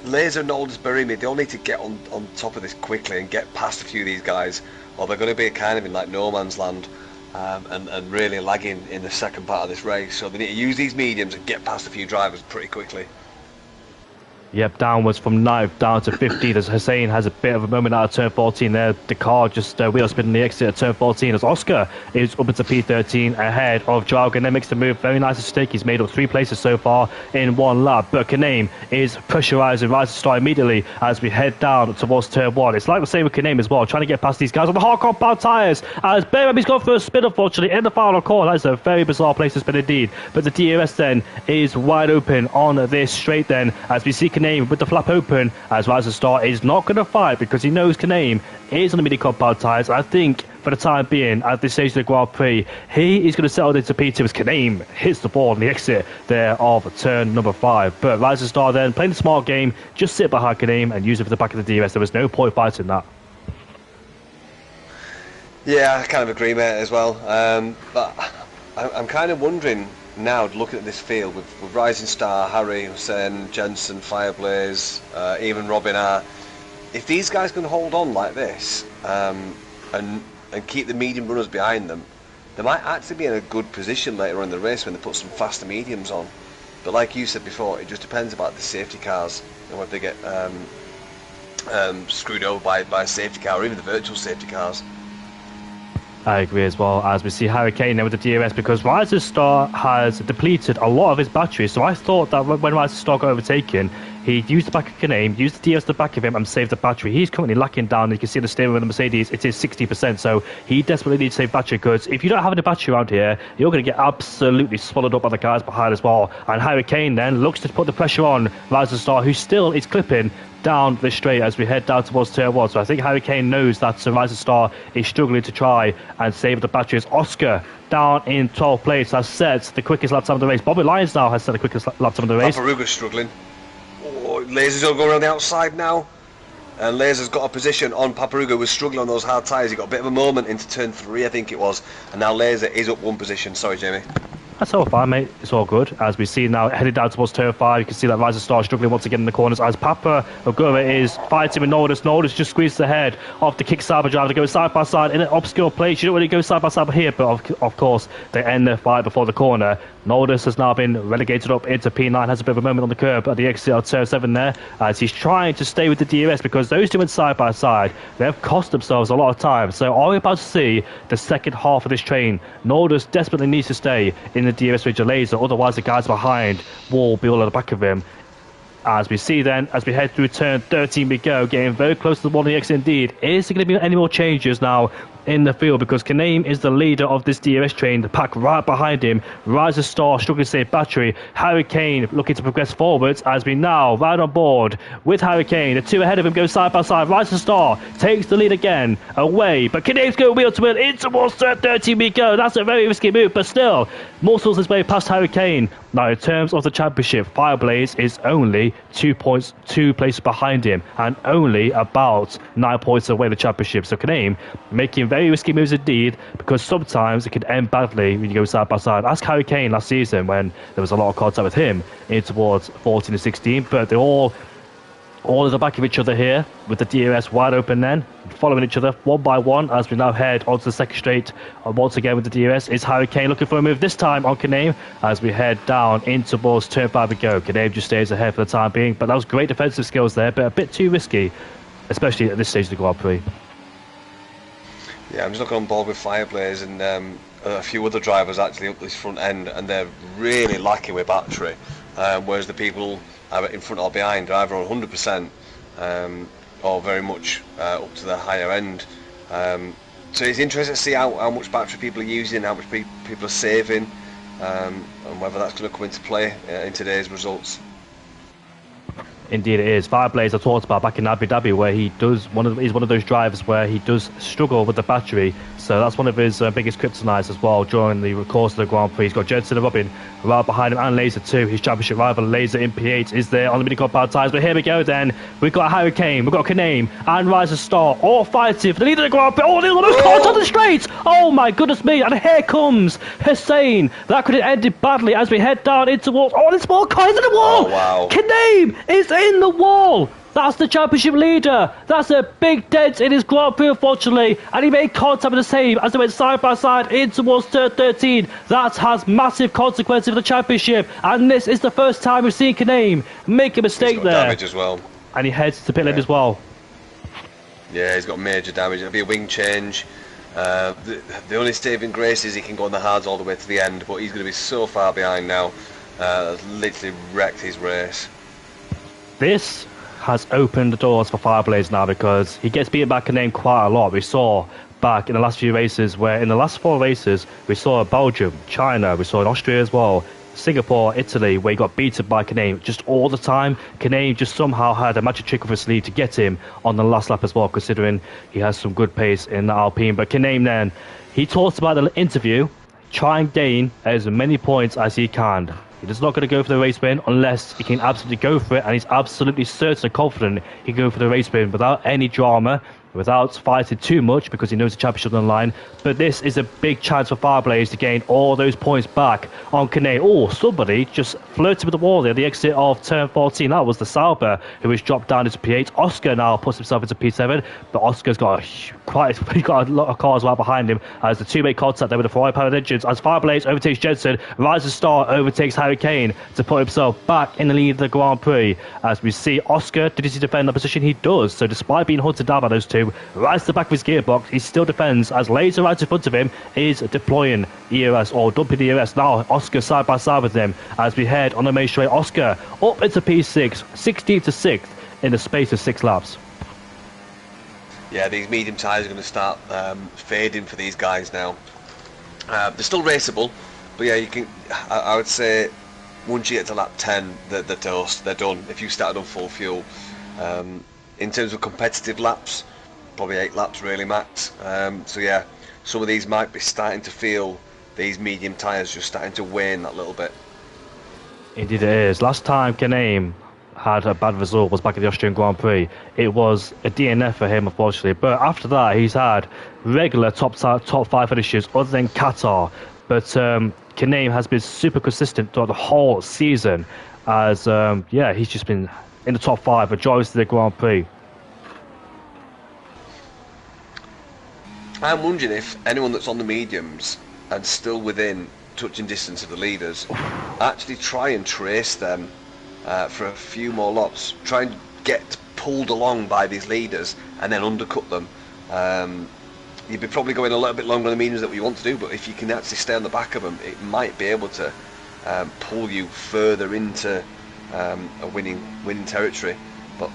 Laser and Noldus bury me. They all need to get on top of this quickly and get past a few of these guys, or they're going to be kind of in like no man's land and really lagging in the second part of this race. So they need to use these mediums and get past a few drivers pretty quickly. Yep, downwards from 9th down to 15th as Hussein has a bit of a moment out of turn 14 there. The car just wheel spinning the exit at turn 14 as Oscar is up into P13 ahead of Jargon. Then makes the move very nice mistake. He's made up 3 places so far in 1 lap. But Kaname is pressurising Rise to Start immediately as we head down towards turn 1. It's like the same with Kaname as well, trying to get past these guys on the hard compound tyres as Bayram's gone for a spin, unfortunately, in the final corner. That's a very bizarre place to spin indeed. But the DRS then is wide open on this straight then as we see Kaname with the flap open as Rise to Start is not going to fight because he knows Kaname is on the mini compound tyres. I think for the time being at this stage of the Grand Prix he is going to settle into P2 as Kaname hits the ball on the exit there of turn number 5. But Rise to Start then playing the smart game, just sit behind Kaname and use it for the back of the DRS. There was no point fighting that. Yeah, I kind of agree, mate, as well. But I'm kind of wondering now, looking at this field with Rising Star, Harry, Hussein, Jensen, Fireblaze, even Robin R, if these guys can hold on like this and keep the medium runners behind them, they might actually be in a good position later on in the race when they put some faster mediums on. But like you said before, it just depends about the safety cars and whether they get screwed over by a safety car or even the virtual safety cars. I agree as well, as we see Harry Kane there with the DRS, because Riser Star has depleted a lot of his batteries. So I thought that when Riser Star got overtaken, he used the back of Kaname, used the DRS at the back of him and saved the battery. He's currently lacking down. You can see the steering wheel of the Mercedes, it is 60%. So he desperately needs to save battery, because if you don't have any battery around here, you're going to get absolutely swallowed up by the guys behind as well. And Harry Kane then looks to put the pressure on Riser Star, who still is clipping down the straight as we head down towards turn 1. So I think Harry Kane knows that Riser Star is struggling to try and save the batteries. Oscar down in 12th place has set the quickest lap time of the race. Bobby Lyons now has set the quickest lap time of the race. Paparuga's struggling. Oh, Laser's going to go around the outside now. And Laser's got a position on Paparuga, who was struggling on those hard tyres. He got a bit of a moment into turn 3, I think it was. And now Laser is up 1 position. Sorry, Jamie. That's all fine, mate. It's all good. As we see now, headed down towards turn 5, you can see that Riser Star struggling once again in the corners as Papa Ogura is fighting with Nordis. Nordis just squeezed the head off the kick cyber driver to go side by side in an obscure place. You don't really go side by side here, but of course, they end their fight before the corner. Nordis has now been relegated up into P9, has a bit of a moment on the curb at the exit of turn 7 there, as he's trying to stay with the DRS, because those two went side by side. They've cost themselves a lot of time. So are we about to see the second half of this train? Nordis desperately needs to stay in the DRS with Laser, otherwise the guys behind will be all at the back of him. As we see then, as we head through turn 13 we go, getting very close to the wall of the exit indeed. Is there going to be any more changes now in the field, because Kaname is the leader of this DRS train, the pack right behind him. Riser Star struggling to save battery. Harry Kane looking to progress forwards as we now ride on board with Harry Kane. The two ahead of him go side by side. Riser Star takes the lead again away, but Kaname's going wheel to wheel in towards turn 13 we go. That's a very risky move, but still muscles his way past Harry Kane. Now in terms of the championship, Fireblaze is only 2 places behind him and only about 9 points away the championship. So Kaname making very risky moves indeed, because sometimes it can end badly when you go side by side. Ask Harry Kane last season when there was a lot of contact with him in towards 14 and 16, but they're all at the back of each other here with the DRS wide open then, following each other one by one as we now head onto the second straight. Once again with the DRS is Harry Kane looking for a move, this time on Kaname, as we head down into towards turn 5 we go. Kaname just stays ahead for the time being, but that was great defensive skills there, but a bit too risky, especially at this stage of the Grand Prix. Yeah, I'm just looking on board with Fireblaze and a few other drivers actually up this front end, and they're really lacking with battery, whereas the people in front or behind are either on 100% or very much up to the higher end. So it's interesting to see how much battery people are using, how much people are saving, and whether that's going to come into play in today's results. Indeed it is. Fireblaze I talked about back in Abu Dhabi, where he's one of those drivers where he does struggle with the battery. So that's one of his biggest kryptonites as well during the course of the Grand Prix. He's got Jensen and Robin right behind him, and Laser too. His championship rival Laser in P8 is there on the mini compound tyres. But here we go then. We've got Harry Kane, we've got Kaname and Riser Star all fighting for the lead of the Grand Prix. Oh, they're almost caught on the straight. Oh my goodness me. And here comes Hussein. That could have ended badly as we head down into walls. Oh, there's more coins in the wall. Oh, wow. Kaname is in the wall. That's the championship leader. That's a big dent in his Grand Prix, unfortunately. And he made contact with the same as they went side by side in towards turn 13. That has massive consequences for the championship. And this is the first time we've seen Kaname make a mistake he's got there. Damage as well. And he heads to pit lane as well. Yeah, he's got major damage. It'll be a wing change. The only saving grace is he can go on the hards all the way to the end, but he's going to be so far behind now. That's literally wrecked his race. This has opened the doors for Fireblaze now, because he gets beaten by Kaname quite a lot. We saw back in the last few races, where in the last 4 races we saw Belgium, China, we saw in Austria as well, Singapore, Italy, where he got beaten by Kaname just all the time. Kaname just somehow had a magic trick of his sleeve to get him on the last lap as well, considering he has some good pace in the Alpine. But Kaname then, he talks about the interview, try and gain as many points as he can. He's not going to go for the race win unless he can absolutely go for it, and he's absolutely certain and confident he can go for the race win without any drama. without fighting too much because he knows the championship on the line. But this is a big chance for Fireblaze to gain all those points back on Kane. Oh, somebody just flirted with the wall there at the exit of turn 14. That was the Sauber, who was dropped down into P8. Oscar now puts himself into P7, but Oscar's got he got a lot of cars right behind him as the two-make contact there with the Ferrari powered engines. As Fireblaze overtakes Jensen, Rising Star overtakes Harry Kane to put himself back in the lead of the Grand Prix. As we see Oscar, did he defend that position? He does. So despite being hunted down by those two, right to the back of his gearbox, he still defends as Laser right in front of him is deploying ERS or dumping the ERS. Now Oscar side by side with them as we head on the main straight. Oscar up into P6, 16th to 6th in the space of 6 laps. Yeah, these medium tyres are going to start fading for these guys now. They're still raceable, but yeah, you can. I would say once you get to lap 10, they're toast. They're done. If you started on full fuel, in terms of competitive laps, probably 8 laps really max. So yeah, some of these might be starting to feel these medium tyres just starting to wane that little bit. Indeed it is. Last time Kaname had a bad result was back at the Austrian Grand Prix. It was a DNF for him, unfortunately. But after that, he's had regular top 5 finishes other than Qatar. But Kaname has been super consistent throughout the whole season as, yeah, he's just been in the top 5 majority of the Grand Prix. I'm wondering if anyone that's on the mediums and still within touching distance of the leaders actually try and trace them for a few more laps, try and get pulled along by these leaders and then undercut them. You'd be probably going a little bit longer on the mediums that we want to do, but if you can actually stay on the back of them, it might be able to pull you further into a winning territory. But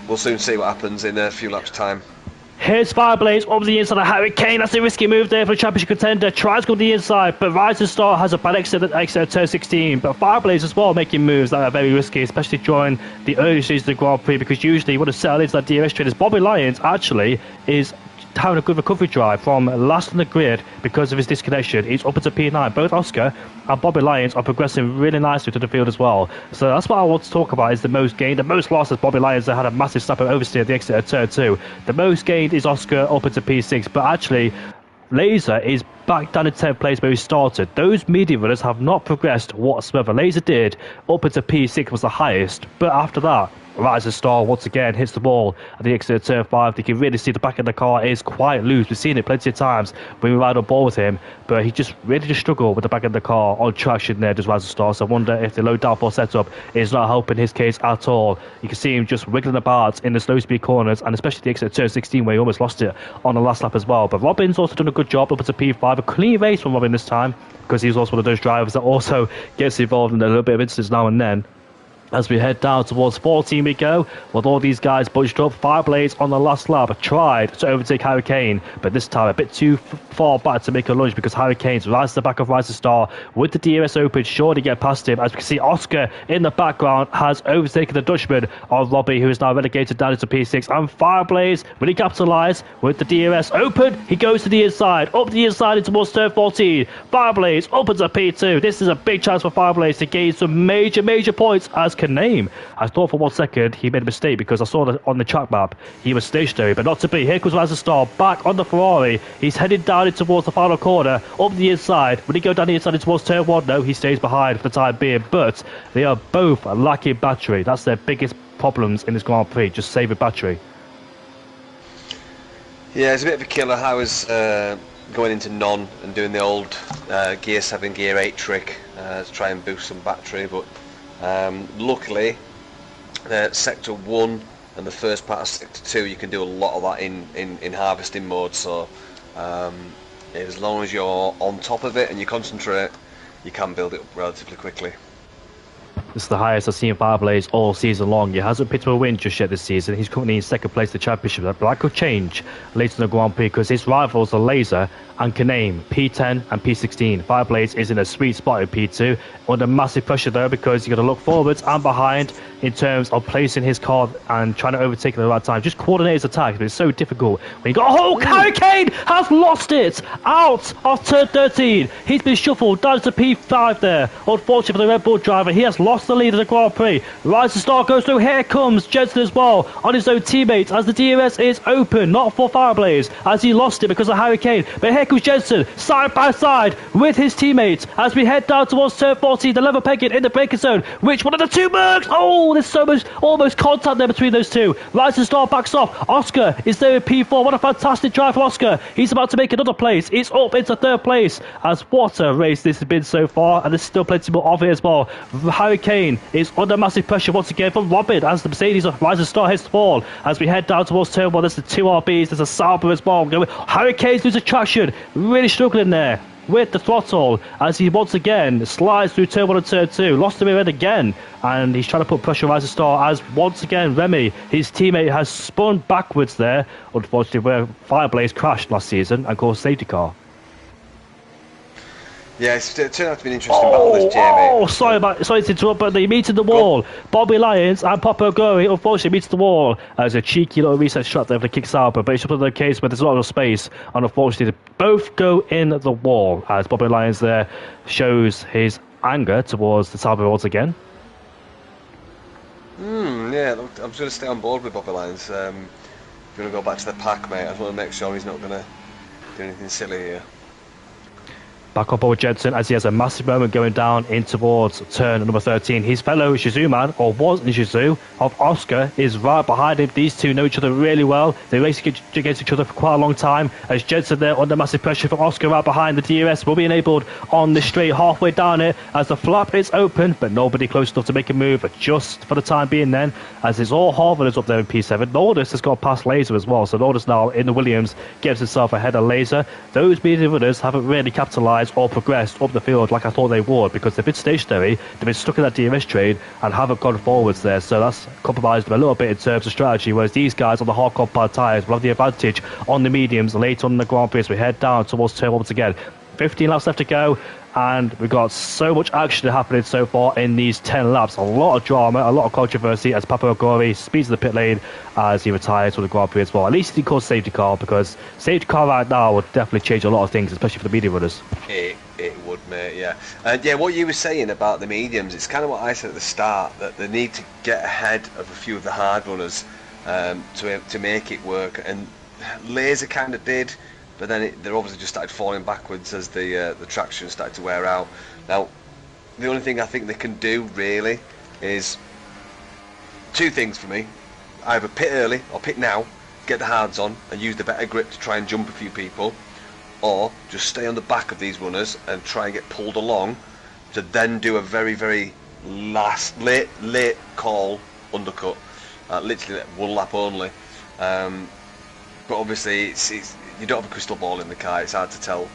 we'll soon see what happens in a few laps' time. Here's Fireblaze over the inside of Harry Kane. That's a risky move there for the championship contender. Tries to go to the inside, but Rising Star has a bad exit at turn 16. But Fireblaze as well making moves that are very risky, especially during the early stages of the Grand Prix, because usually you want to settle into that DRS trainers. Bobby Lyons actually is having a good recovery drive from last on the grid because of his disconnection. He's up into P9. Both Oscar and Bobby Lyons are progressing really nicely to the field as well. So that's what I want to talk about, is the most gained. The most lost is Bobby Lyons that had a massive snap and oversteer at the exit at turn 2. The most gained is Oscar up into P6, but actually Laser is back down in 10th place where he started. Those medium runners have not progressed whatsoever. Laser did up into P6 was the highest, but after that Rising Star once again hits the wall at the exit of turn 5. You can really see the back of the car is quite loose. We've seen it plenty of times when we ride on board with him, but he just really struggled with the back of the car on traction there, does Rising Star. So I wonder if the low downforce setup is not helping his case at all. You can see him just wiggling about in the slow speed corners, and especially the exit of turn 16 where he almost lost it on the last lap as well. But Robin's also done a good job up into P5. A clean race from Robin this time, because he's also one of those drivers that also gets involved in a little bit of incidents now and then. As we head down towards 14 we go, with all these guys bunched up. Fireblaze on the last lap tried to overtake Harry Kane, but this time a bit too far back to make a lunge, because Harry Kane's right to the back of Rising Star with the DRS open, sure to get past him. As we can see, Oscar in the background has overtaken the Dutchman of Robbie, who is now relegated down into P6. And Fireblaze, will he capitalise with the DRS open? He goes to the inside, up the inside into towards turn 14. Fireblaze up into P2. This is a big chance for Fireblaze to gain some major points as Kaname. I thought for 1 second he made a mistake, because I saw that on the track map he was stationary, but not to be. Here comes Rising Star back on the Ferrari. He's heading down in towards the final corner, up the inside. Will he go down the inside towards turn 1? No, he stays behind for the time being, but they are both lacking battery. That's their biggest problems in this Grand Prix, just saving battery. Yeah, it's a bit of a killer. I was going into non and doing the old gear 7, gear 8 trick to try and boost some battery, but luckily sector 1 and the first part of sector 2 you can do a lot of that in harvesting mode, so as long as you're on top of it and you concentrate, you can build it up relatively quickly. This is the highest I've seen Fireblaze all season long. He hasn't picked up a win just yet this season. He's currently in second place in the championship, but that could change later in the Grand Prix, because his rivals are Laser and Kaname, P10 and P16. Fireblaze is in a sweet spot in P2, under massive pressure though, because you've got to look forwards and behind. in terms of placing his car and trying to overtake at the right time. Just coordinate his attack, but it's so difficult. When you got Hurricane has lost it out of turn 13. He's been shuffled down to P5 there. Unfortunately for the Red Bull driver, he has lost the lead of the Grand Prix. Rising Star goes through. Here comes Jensen as well on his own teammates as the DRS is open, not for Fireblaze, as he lost it because of Hurricane. But here comes Jensen side by side with his teammates as we head down towards turn 14. The level pegging in the braking zone. Which one of the two works? Oh, there's so much almost contact there between those two. Rising Star backs off. Oscar is there in P4. What a fantastic drive for Oscar. He's about to make another place. It's up into third place. As what a race this has been so far, and there's still plenty more of it as well. Hurricane is under massive pressure once again from Robin as the Mercedes of Rising Star hits the fall. As we head down towards turn 1, there's the two RBs, there's a Sauber as well. Hurricane's losing traction, really struggling there with the throttle as he once again slides through turn 1 and turn 2. Lost the rear end again, and he's trying to put pressure on Rising Star as once again Remy, his teammate, has spun backwards there, unfortunately where Fireblaze crashed last season and caused safety car. Yeah, it turned out to be an interesting battle, this Jamie. Sorry to interrupt, but they meet in the wall. Bobby Lyons and Papa Gory unfortunately meets the wall as a cheeky little reset shot there for the kick Sauber, but it's just another case where there's a lot of space, and unfortunately they both go in the wall as Bobby Lyons there shows his anger towards the Sauber once again. Yeah, look, I'm just going to stay on board with Bobby Lyons. If you want to go back to the pack, mate, I just want to make sure he's not going to do anything silly here. Back on board Jensen as he has a massive moment going down in towards turn number 13. His fellow Shizu man, or was in Shizu, of Oscar is right behind him. These two know each other really well. They race against each other for quite a long time. As Jensen there under massive pressure from Oscar right behind. The DRS will be enabled on the straight halfway down it as the flap is open, but nobody close enough to make a move just for the time being then, as it's all Harvard is up there in P7. Nordis has got past Laser as well, so Nordis now in the Williams gives himself ahead of Laser. Those medium runners haven't really capitalised or progressed up the field like I thought they would, because they've been stationary, they've been stuck in that DRS train and haven't gone forwards there, so that's compromised them a little bit in terms of strategy, whereas these guys on the hard compound tyres will have the advantage on the mediums later on in the Grand Prix as we head down towards turn 1 once again. 15 laps left to go, and we've got so much action happening so far in these 10 laps. A lot of drama, a lot of controversy as Papa Ogori speeds to the pit lane as he retires for the Grand Prix as well. At least he calls safety car, because safety car right now would definitely change a lot of things, especially for the medium runners. It would, mate, yeah. And yeah, what you were saying about the mediums, it's kind of what I said at the start, that they need to get ahead of a few of the hard runners to make it work. And Laser kind of did, but then they're obviously just started falling backwards as the traction started to wear out. Now, the only thing I think they can do really is two things for me: either pit early or pit now, get the hards on and use the better grip to try and jump a few people, or just stay on the back of these runners and try and get pulled along to then do a very, very late call undercut, literally one lap only. But obviously it's you don't have a crystal ball in the car. It's hard to tell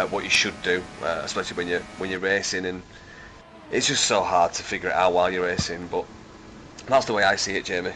what you should do, especially when you're racing, and it's just so hard to figure it out while you're racing. But that's the way I see it, Jamie.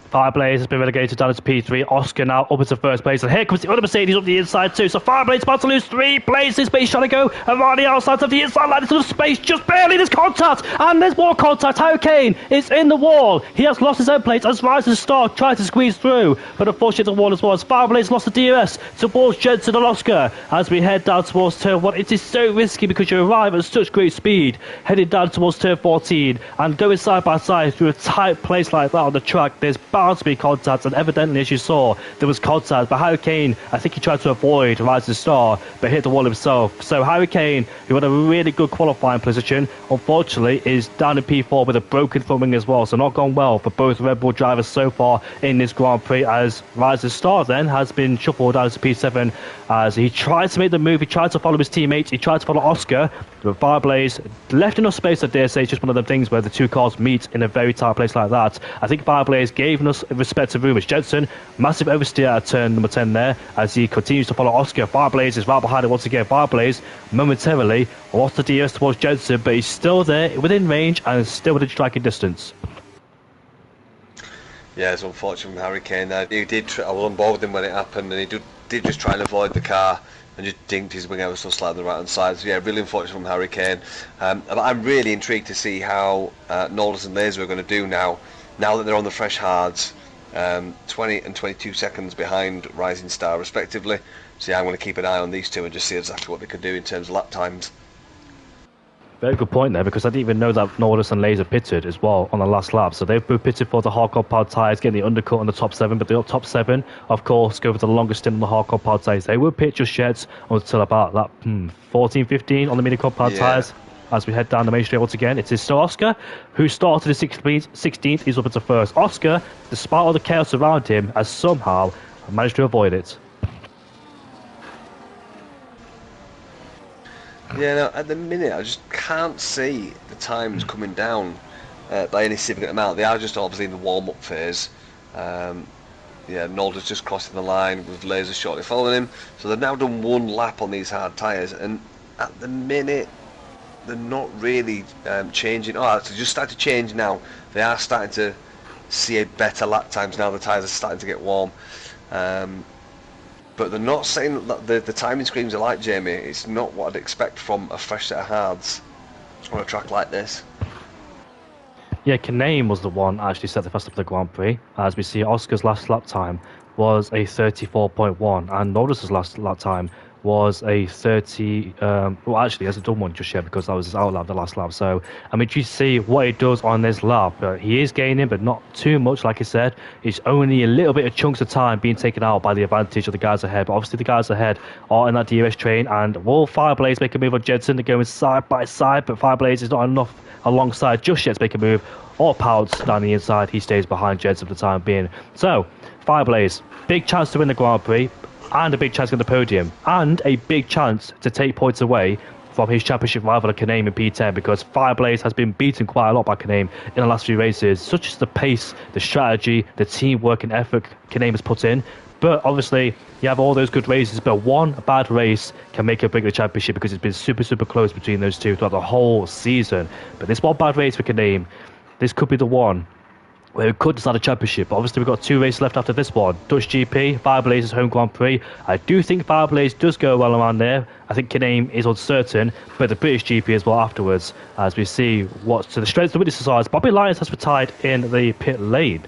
Fireblaze has been relegated down to P3. Oscar now up into first place. And here comes the other Mercedes up the inside too. So Fireblaze about to lose 3 places, but he's trying to go around the outside of the inside line into the space. Just barely. There's contact. And there's more contact. Hurricane is in the wall. He has lost his end plate as Rising Star tries to squeeze through. But unfortunately the wall as well. As Fireblaze lost the DRS towards Jensen and Oscar as we head down towards turn 1. It is so risky because you arrive at such great speed heading down towards turn 14 and going side by side through a tight place like that on the track. There's bound to be contact, and evidently, as you saw, there was contact, but Hurricane, I think he tried to avoid Rising Star but hit the wall himself. So Hurricane, who had a really good qualifying position, unfortunately is down in P4 with a broken front wing as well, so not gone well for both Red Bull drivers so far in this Grand Prix, as Rising Star then has been shuffled down to P7 as he tried to make the move, he tried to follow his teammates, he tried to follow Oscar, but Fireblaze left enough space, I dare say. It's just one of the things where the two cars meet in a very tight place like that. I think Fireblaze gave us respective room as Jensen, massive oversteer at turn number 10 there as he continues to follow Oscar. Fireblaze is right behind him once again. Fireblaze momentarily lost the DRS towards Jensen, but he's still there within range and still within striking distance. Yeah, it's unfortunate from Hurricane there. I was on board with him when it happened, and he did just try and avoid the car and just dinked his wing ever so slightly on the right hand side. So yeah, really unfortunate from Harry Kane. But I'm really intrigued to see how Nordis and Laser are going to do now that they're on the fresh hards. 20 and 22 seconds behind Rising Star respectively. So yeah, I'm going to keep an eye on these two and just see exactly what they can do in terms of lap times. Very good point there, because I didn't even know that Nordis and Laser pitted as well on the last lap. So they've both pitted for the hardcore powered tyres, getting the undercut on the top 7. But the top 7, of course, go for the longest stint on the hardcore powered tyres. They will pit just yet until about lap 14, 15 on the medium powered tyres. As we head down the main straight once again, it is still Oscar, who started as 16th. He's up into first. Oscar, despite all the chaos around him, has somehow managed to avoid it. Yeah, no, at the minute I just can't see the times coming down by any significant amount. They are just obviously in the warm-up phase. Nolder's just crossing the line with Laser shortly following him. So they've now done one lap on these hard tyres, and at the minute they're not really changing. Oh, it's just started to change now. They are starting to see a better lap times now. The tyres are starting to get warm. But they're not saying that the timing screens are like, Jamie. It's not what I'd expect from a fresh set of hards on a track like this. Yeah, Kaname was the one actually set the fastest for the Grand Prix. As we see, Oscar's last lap time was a 34.1, and Norris's last lap time was a 30. Well, actually, he hasn't done one just yet because that was his out lap, the last lap. So, I mean, you see what he does on this lap. He is gaining, but not too much, like I said. It's only a little bit of chunks of time being taken out by the advantage of the guys ahead. But obviously, the guys ahead are in that DRS train, and will Fireblaze make a move on Jensen? They're going side by side, but Fireblaze is not enough alongside just yet to make a move. Or Pouts down the inside. He stays behind Jensen for the time being. So, Fireblaze, big chance to win the Grand Prix, and a big chance to get the podium, and a big chance to take points away from his championship rival Kaname in P10, because Fireblaze has been beaten quite a lot by Kaname in the last few races, such as the pace, the strategy, the teamwork and effort Kaname has put in. But obviously, you have all those good races, but one bad race can make or break the championship, because it's been super, super close between those two throughout the whole season. But this one bad race for Kaname, this could be the one where it could decide a championship. But obviously, we've got 2 races left after this one. Dutch GP, Fireblaze's home Grand Prix. I do think Fireblaze does go well around there. I think Kaname is uncertain, but the British GP as well afterwards, as we see what's to the strengths of the witness sides. Bobby Lyons has retired in the pit lane.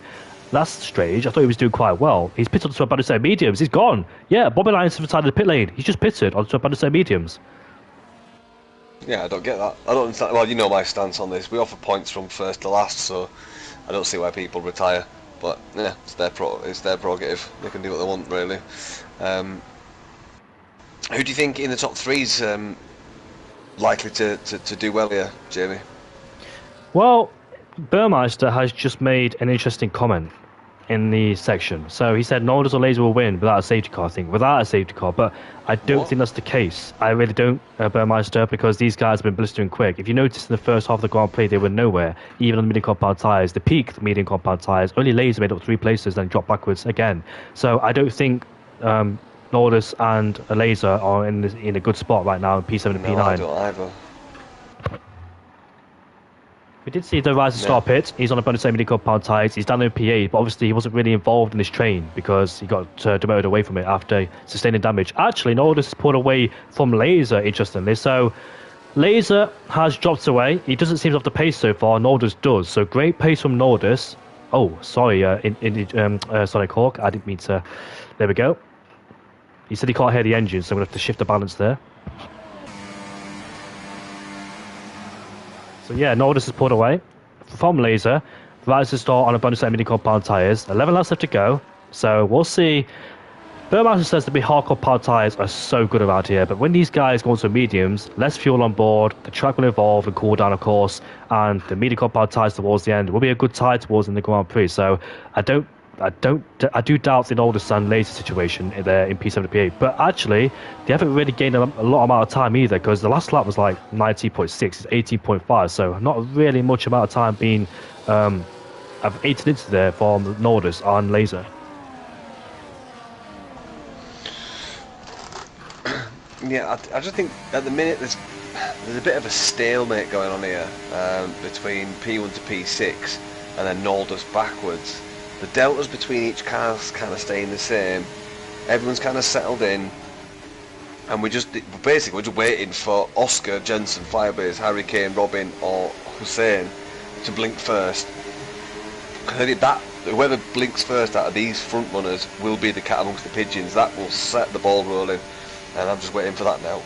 That's strange. I thought he was doing quite well. He's pitted onto a bad set of mediums. He's gone. Yeah, Bobby Lyons has retired in the pit lane. He's just pitted onto a bad set of mediums. Yeah, I don't get that. I don't understand. Well, you know my stance on this. We offer points from first to last, so I don't see why people retire. But yeah, it's their prerogative. They can do what they want, really. Who do you think in the top 3's likely to do well here, Jamie? Well, Burmeister has just made an interesting comment in the section. So he said Nordis or Laser will win without a safety car, I think. Without a safety car, but I don't think that's the case. I really don't, Burmeister, because these guys have been blistering quick. If you notice in the first half of the Grand Prix, they were nowhere, even on the medium compound tyres. The peak medium compound tyres, only Laser made up 3 places, then dropped backwards again. So I don't think Nordis and Laser are in a good spot right now in P7 and P9. No, I don't either. We did see the Rising Star pit. He's on a bonus medium compound tyres. He's down in P8, but obviously he wasn't really involved in this train because he got demoted away from it after sustaining damage. Actually, Nordis pulled away from Laser, interestingly. So Laser has dropped away. He doesn't seem to have the pace so far. Nordis does. So great pace from Nordis. Oh, sorry, sorry, Cork. I didn't mean to. There we go. He said he can't hear the engine, so I'm going to have to shift the balance there. So yeah, Nordis has pulled away from Laser. Rising Star on a bonus set of mini compound tyres. 11 laps left to go. So we'll see. Burmeister says the hardcore powered tyres are so good around here, but when these guys go into mediums, less fuel on board, the track will evolve and cool down, of course, and the medium compound tyres towards the end will be a good tie towards in the Grand Prix. So I do doubt the Nordis and Laser situation there in P7 to P8, but actually they haven't really gained a lot amount of time either, because the last lap was like 19.6, it's 18.5, so not really much amount of time being I've eaten into there from Nordis and Laser. Yeah, I just think at the minute there's a bit of a stalemate going on here between P1 to P6 and then Nordis backwards. The deltas between each car's kind of staying the same, Everyone's kind of settled in, and we're just waiting for Oscar, Jensen, Fireblaze, Harry Kane, Robin, or Hussein to blink first. Whoever blinks first out of these front runners will be the cat amongst the pigeons. That will set the ball rolling, and I'm just waiting for that now.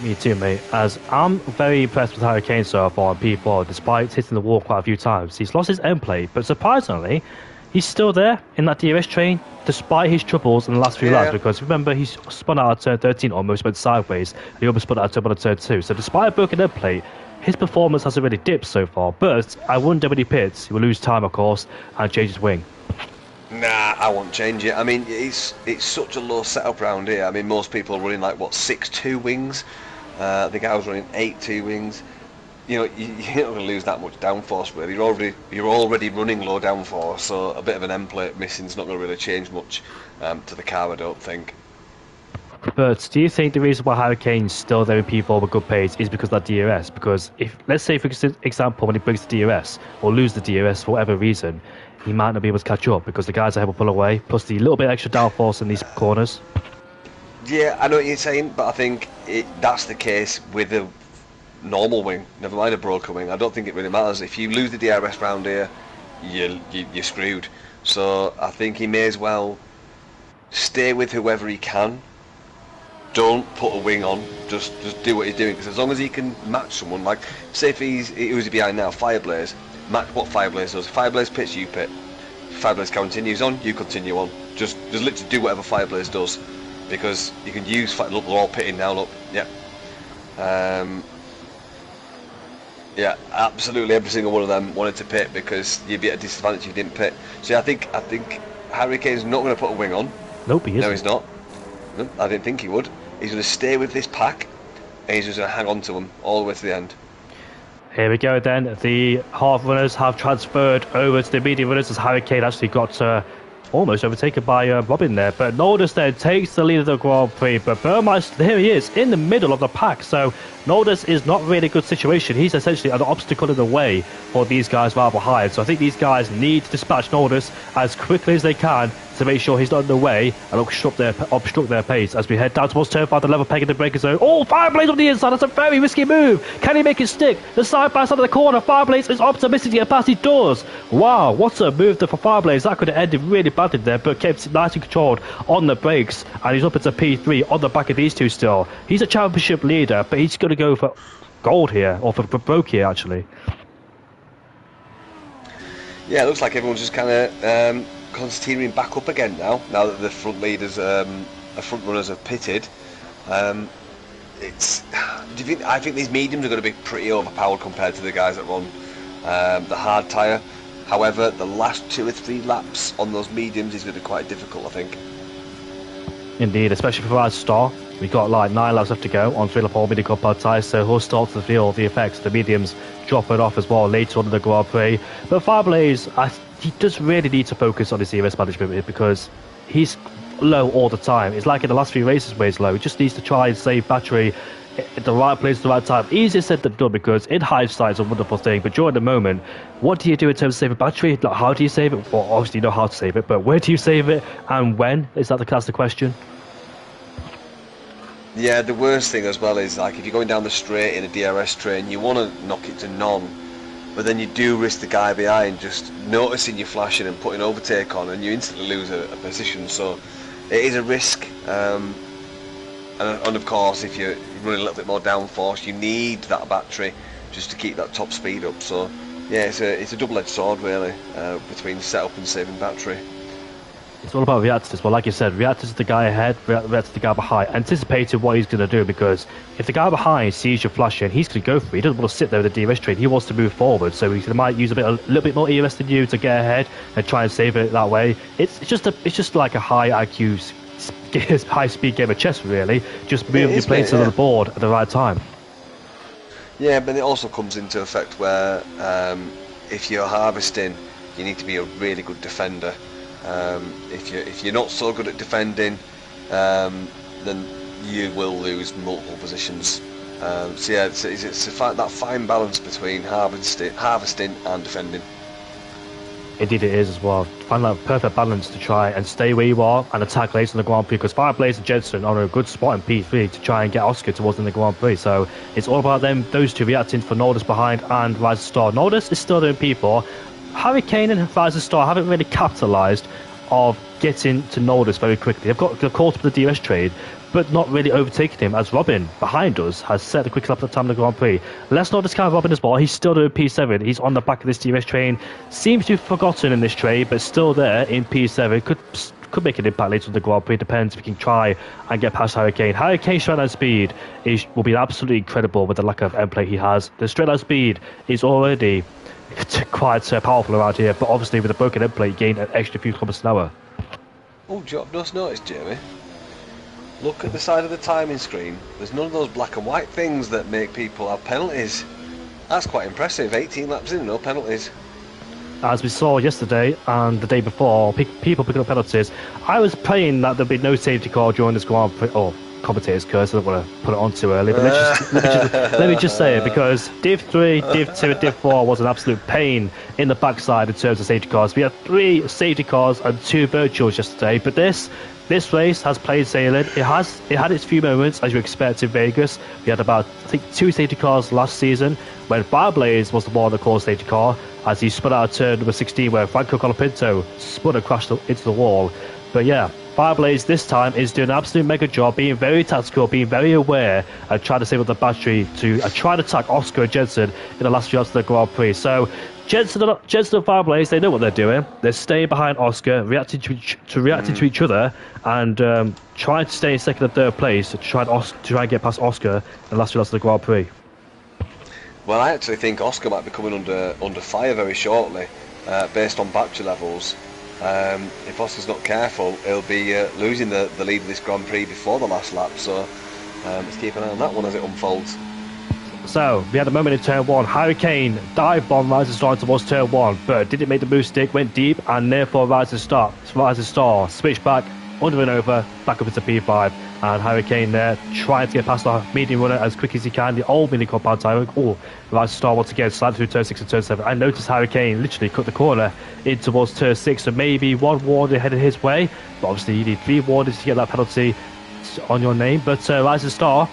Me too, mate. As I'm very impressed with Harry Kane so far on P4, despite hitting the wall quite a few times. He's lost his end play, but surprisingly, he's still there in that DRS train, despite his troubles in the last few laps. Because remember, he spun out of turn 13, almost went sideways, and he almost spun out of turn 2. So despite a broken end plate, his performance hasn't really dipped so far. But I wonder when he pits, he will lose time, of course, and change his wing. Nah, I won't change it. I mean, it's such a low setup round here. I mean, most people are running like, what, 6.2 wings? I think I was running 8.2 wings. You know, you're not going to lose that much downforce, really. You're already running low downforce, so a bit of an end plate missing is not going to really change much to the car, I don't think. But do you think the reason why Harry Kane's still there in P4 with good pace is because of that DRS? Because if, let's say for example, when he breaks the DRS or lose the DRS for whatever reason, he might not be able to catch up because the guys ahead will pull away, plus the little bit extra downforce in these corners. Yeah, I know what you're saying, but I think that's the case with a normal wing, never mind a broken wing. I don't think it really matters. If you lose the DRS round here, you're screwed. So I think he may as well stay with whoever he can. Don't put a wing on. Just do what he's doing, because as long as he can match someone, like say if who's he behind now, Fireblaze, match what Fireblaze does. Fireblaze pits, you pit. Fireblaze continues on, you continue on. Just literally do whatever Fireblaze does, because you can use. Look, they're all pitting now. Look, yep. Yeah, absolutely every single one of them wanted to pit because you'd be at a disadvantage if you didn't pit. So I think Harry Kane's not going to put a wing on. Nope, he isn't. No, he's not. No, I didn't think he would. He's going to stay with this pack, and he's just going to hang on to them all the way to the end. Here we go then. The half runners have transferred over to the medium runners as Harry Kane actually got almost overtaken by Robin there. But Nordis then takes the lead of the Grand Prix. But Burmeister, here he is in the middle of the pack. So Nordis is not really a good situation. He's essentially an obstacle in the way for these guys far behind. So I think these guys need to dispatch Nordis as quickly as they can to make sure he's not in the way and obstruct their pace as we head down towards turn 5, the level peg in the breaker zone. Oh, Fireblaze on the inside. That's a very risky move. Can he make it stick? The side by side of the corner. Fireblaze is optimistic to get past his doors. Wow, what a move there for Fireblaze. That could have ended really badly there, but kept it nice and controlled on the brakes. And he's up into P3 on the back of these two still. He's a championship leader, but he's going to go for gold here, or for broke here, actually. Yeah, it looks like everyone's just kind of continuing back up again now that the front leaders, the front runners have pitted. I think these mediums are going to be pretty overpowered compared to the guys that run the hard tyre. However, the last 2 or 3 laps on those mediums is going to be quite difficult, I think. Indeed, especially for our Star. We've got like 9 laps left to go on 3 4 medium compact tyres, so he'll start to feel the effects of the mediums dropping off as well later on in the Grand Prix. But Fireblaze, he does really need to focus on his ERS management because he's low all the time. It's like in the last few races where he's low. He just needs to try and save battery at the right place at the right time. Easier said than done, because in hindsight it's a wonderful thing, but during the moment, what do you do in terms of saving battery? Like, how do you save it? Well, obviously you know how to save it, but where do you save it and when? That's the question. Yeah, the worst thing as well is, like, if you're going down the straight in a DRS train, you want to knock it to none, but then you do risk the guy behind just noticing you flashing and putting overtake on, and you instantly lose a position. So it is a risk, and of course if you're running a little bit more downforce, you need that battery just to keep that top speed up. So yeah, it's a double-edged sword really, between setup and saving battery. It's all about reactors as well. Like you said, reactors to the guy ahead, reactors to the guy behind, anticipating what he's going to do, because if the guy behind sees you flashing, he's going to go for it. He doesn't want to sit there with the DRS train. He wants to move forward, so he might use a little bit more ERS than you to get ahead and try and save it that way. It's just like a high IQ, high speed game of chess, really. Just moving your planes to the board at the right time. Yeah, but it also comes into effect where if you're harvesting, you need to be a really good defender. If you're not so good at defending, then you will lose multiple positions. So yeah, it's that fine balance between harvesting and defending. Indeed it is as well. Find that perfect balance to try and stay where you are and attack later in the Grand Prix, because Fireblaze and Jensen are in a good spot in P3 to try and get Oscar towards the Grand Prix. So it's all about those two reacting for Nordis behind and Rise of Star. Nordis is still doing P4. Harry Kane and Rise of Star haven't really capitalised of getting to Nordis very quickly. They've caught up with the DRS trade, but not really overtaking him, as Robin behind us has set the quickest lap at the time of the Grand Prix. Let's not discount Robin as well. He's still doing P7. He's on the back of this DRS train. Seems to have forgotten in this trade, but still there in P7. Could make an impact later on the Grand Prix. Depends if he can try and get past Harry Kane. Harry Kane's straight line speed will be absolutely incredible with the lack of end plate he has. The straight line speed is already quite powerful around here, but obviously with a broken end plate, you gain an extra few kilometers an hour. Oh, I've just noticed, Jamie. Look at the side of the timing screen. There's none of those black and white things that make people have penalties. That's quite impressive. 18 laps in, no penalties. As we saw yesterday and the day before, people picking up penalties. I was praying that there'd be no safety car during this Grand Prix. Oh, commentator's curse, I don't want to put it on too early, but let me just say it, because Div 3, Div 2 and Div 4 was an absolute pain in the backside in terms of safety cars. We had 3 safety cars and 2 virtuals yesterday, but this race has plain sailing. It had its few moments, as you expect in Vegas. We had about, I think, 2 safety cars last season, when Fireblaze was the one that caused safety car, as he spun out of turn number 16, where Franco Colapinto spun and crashed into the wall. But yeah, Fireblaze this time is doing an absolute mega job, being very tactical, being very aware, and trying to save up the battery to try to attack Oscar and Jensen in the last few laps of the Grand Prix. So Jensen and Fireblaze, they know what they're doing. They're staying behind Oscar, reacting to each other, and trying to stay in second and third place to try and get past Oscar in the last few laps of the Grand Prix. Well, I actually think Oscar might be coming under fire very shortly, based on battery levels. If Oscar's not careful, he'll be losing the lead of this Grand Prix before the last lap. So let's keep an eye on that one as it unfolds. So we had a moment in turn 1. Harry Kane dive bomb Rise of Star towards turn 1, but didn't make the move stick, went deep, and therefore Rise of Star switched back, under and over, back up into P5, and Harry Kane there trying to get past the medium runner as quick as he can, the old mini compound timer. Oh, Rise of Star once again sliding through turn 6 and turn 7. I noticed Harry Kane literally cut the corner in towards turn 6, so maybe 1 warning headed his way, but obviously you need 3 warnings to get that penalty on your name. But Rise of Star,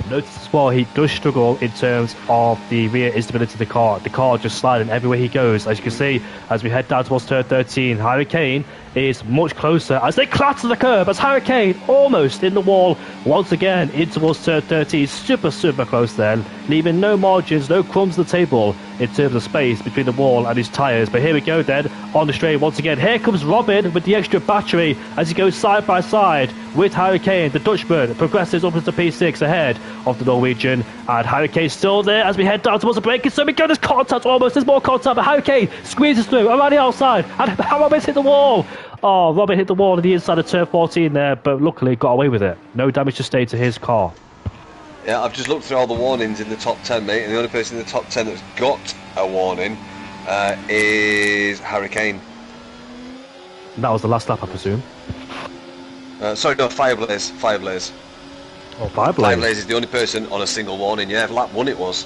notice as well, he does struggle in terms of the rear instability of the car. The car just sliding everywhere he goes. As you can see, as we head down towards turn 13, Harry Kane is much closer as they clatter the curb, as Harry Kane almost in the wall once again in towards turn 13. Super close then, leaving no margins, no crumbs on the table in terms of space between the wall and his tyres. But here we go then, on the straight once again. Here comes Robin with the extra battery as he goes side by side with Harry Kane. The Dutchman progresses up into P6 ahead of the Norwegian, and Harry Kane still there as we head down towards the braking. So we go, there's contact almost, there's more contact, but Harry Kane squeezes through around the outside, and Robin's hit the wall. Oh, Robin hit the wall on the inside of turn 14 there, but luckily got away with it. No damage sustained to his car. Yeah, I've just looked through all the warnings in the top 10, mate, and the only person in the top 10 that's got a warning is Harry Kane. That was the last lap, I presume. Sorry, no, Fireblaze. Oh, Fireblaze. Fireblaze is the only person on a single warning. Yeah, lap 1 it was.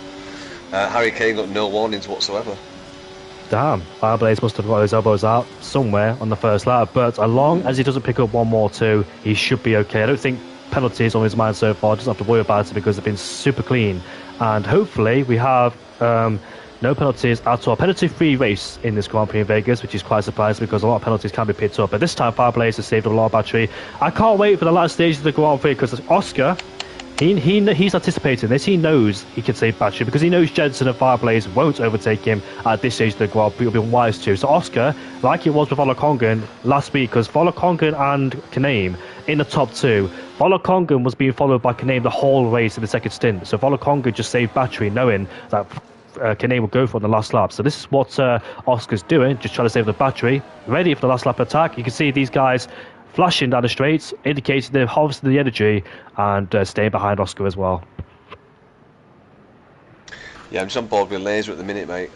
Harry Kane got no warnings whatsoever. Damn, Fireblaze must have got his elbows out somewhere on the first lap, but as long as he doesn't pick up 1 more 2, he should be okay. I don't think penalties on his mind so far, doesn't have to worry about it because they've been super clean, and hopefully we have no penalties at all. Penalty-free race in this Grand Prix in Vegas, which is quite surprising because a lot of penalties can be picked up, but this time Fireblaze has saved a lot of battery. I can't wait for the last stage of the Grand Prix because Oscar, he's anticipating this. He knows he can save battery because he knows Jensen and Fireblaze won't overtake him at this stage of the Grand Prix. He'll be wise to. So Oscar, like it was with Volokongan last week, because Volokongan and Kaname in the top 2, Volokongan was being followed by Kaname the whole race in the second stint. So Volokongan just saved battery, knowing that Kaname will go for the last lap. So this is what Oscar's doing, just trying to save the battery, ready for the last lap attack. You can see these guys flashing down the straights, indicating they're harvesting the energy and staying behind Oscar as well. Yeah, I'm just on board with Laser at the minute, mate.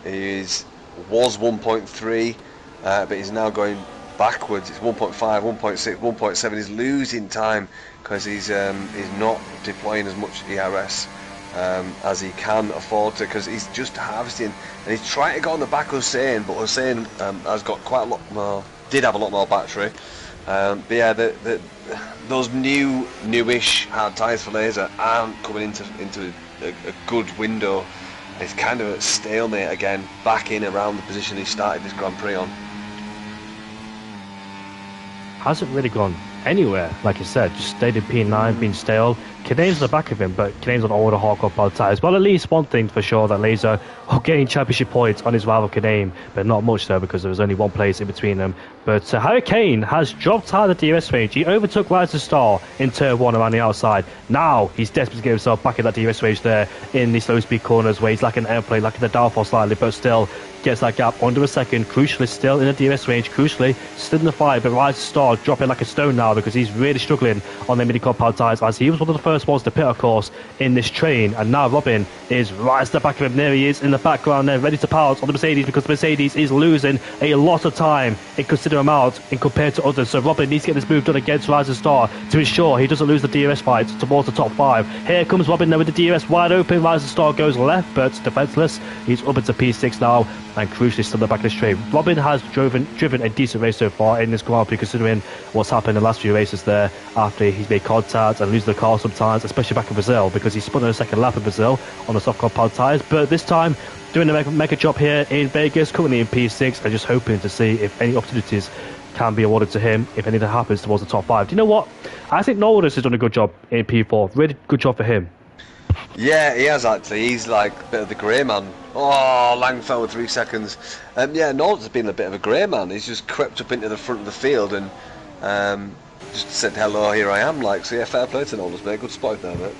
He was 1.3, but he's now going backwards. It's 1.5, 1.6, 1.7. He's losing time because he's not deploying as much ERS as he can afford to, because he's just harvesting, and he's trying to go on the back of Hussein, but Hussein has got quite a lot more, did have a lot more battery. But yeah, those newish hard tyres for Laser aren't coming into a good window. It's kind of a stalemate again, back in around the position he started this Grand Prix on. Hasn't really gone anywhere, like you said, just stayed in P9, been stale. Kinane's on the back of him, but Kinane's on all the hardcore power tyres. Well, at least one thing for sure, that Laser will gain championship points on his rival Kinane, but not much though, because there was only one place in between them. But Harry Kane has dropped out of the DRS range. He overtook Rise of Star in turn 1 around the outside. Now he's desperate to get himself back in that DRS range there in the slow speed corners, where he's lacking airplane, lacking the downforce slightly, but still gets that gap under a second. Crucially, still in the DRS range, crucially still in the fight, but Rise of Star dropping like a stone now, because he's really struggling on the mini compound tyres, as he was one of the first ones to pit, of course, in this train. And now Robin is right at the back of him. There he is in the background there, ready to pounce on the Mercedes, because the Mercedes is losing a lot of time in considerable amount in compared to others. So Robin needs to get this move done against Rise of Star to ensure he doesn't lose the DRS fight towards the top 5. Here comes Robin now with the DRS wide open. Rise of Star goes left, but defenseless. He's up into P6 now, and crucially still in the back of this train. Robin has driven a decent race so far in this Grand Prix, considering what's happened in the last few races there, after he's made contact and loses the car sometimes, especially back in Brazil, because he spun on a second lap in Brazil on the soft compound tyres. But this time doing a mega job here in Vegas, currently in P6, and just hoping to see if any opportunities can be awarded to him if anything happens towards the top 5. Do you know what? I think Norris has done a good job in P4. Really good job for him. Yeah, he has actually. He's like a bit of the grey man. Oh, Lang fell with 3 seconds. Yeah, Norris has been a bit of a grey man. He's just crept up into the front of the field and just said, hello, here I am. Like, so yeah, fair play to Norris, mate. Good spot there, mate.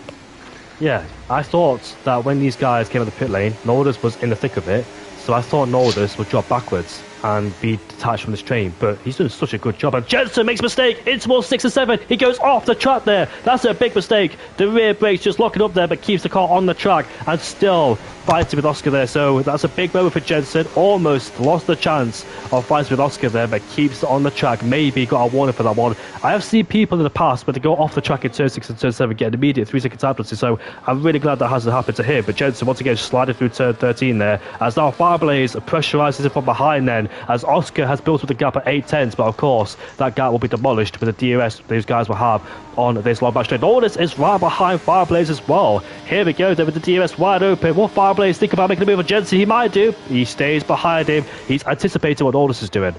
Yeah, I thought that when these guys came out of the pit lane, Norris was in the thick of it, so I thought Norris would drop backwards and be detached from this train, but he's doing such a good job. And Jensen makes a mistake into towards 6 and 7. He goes off the track there. That's a big mistake. The rear brakes just locking up there, but keeps the car on the track and still fighting with Oscar there. So that's a big moment for Jensen. Almost lost the chance of fighting with Oscar there, but keeps it on the track. Maybe got a warning for that one. I have seen people in the past, but they go off the track in turn 6 and turn 7, get an immediate 3-second time penalty. So I'm really glad that hasn't happened to him. But Jensen once again sliding through turn 13 there, as now Fireblaze pressurizes him from behind then, as Oscar has built up the gap at 8 tenths, but of course that gap will be demolished with the DRS these guys will have on this long back straight. Norris is right behind Fireblaze as well. Here we go then with the DRS wide open. What Fireblaze think about making a move on Jensen? He might do. He stays behind him. He's anticipating what Norris is doing.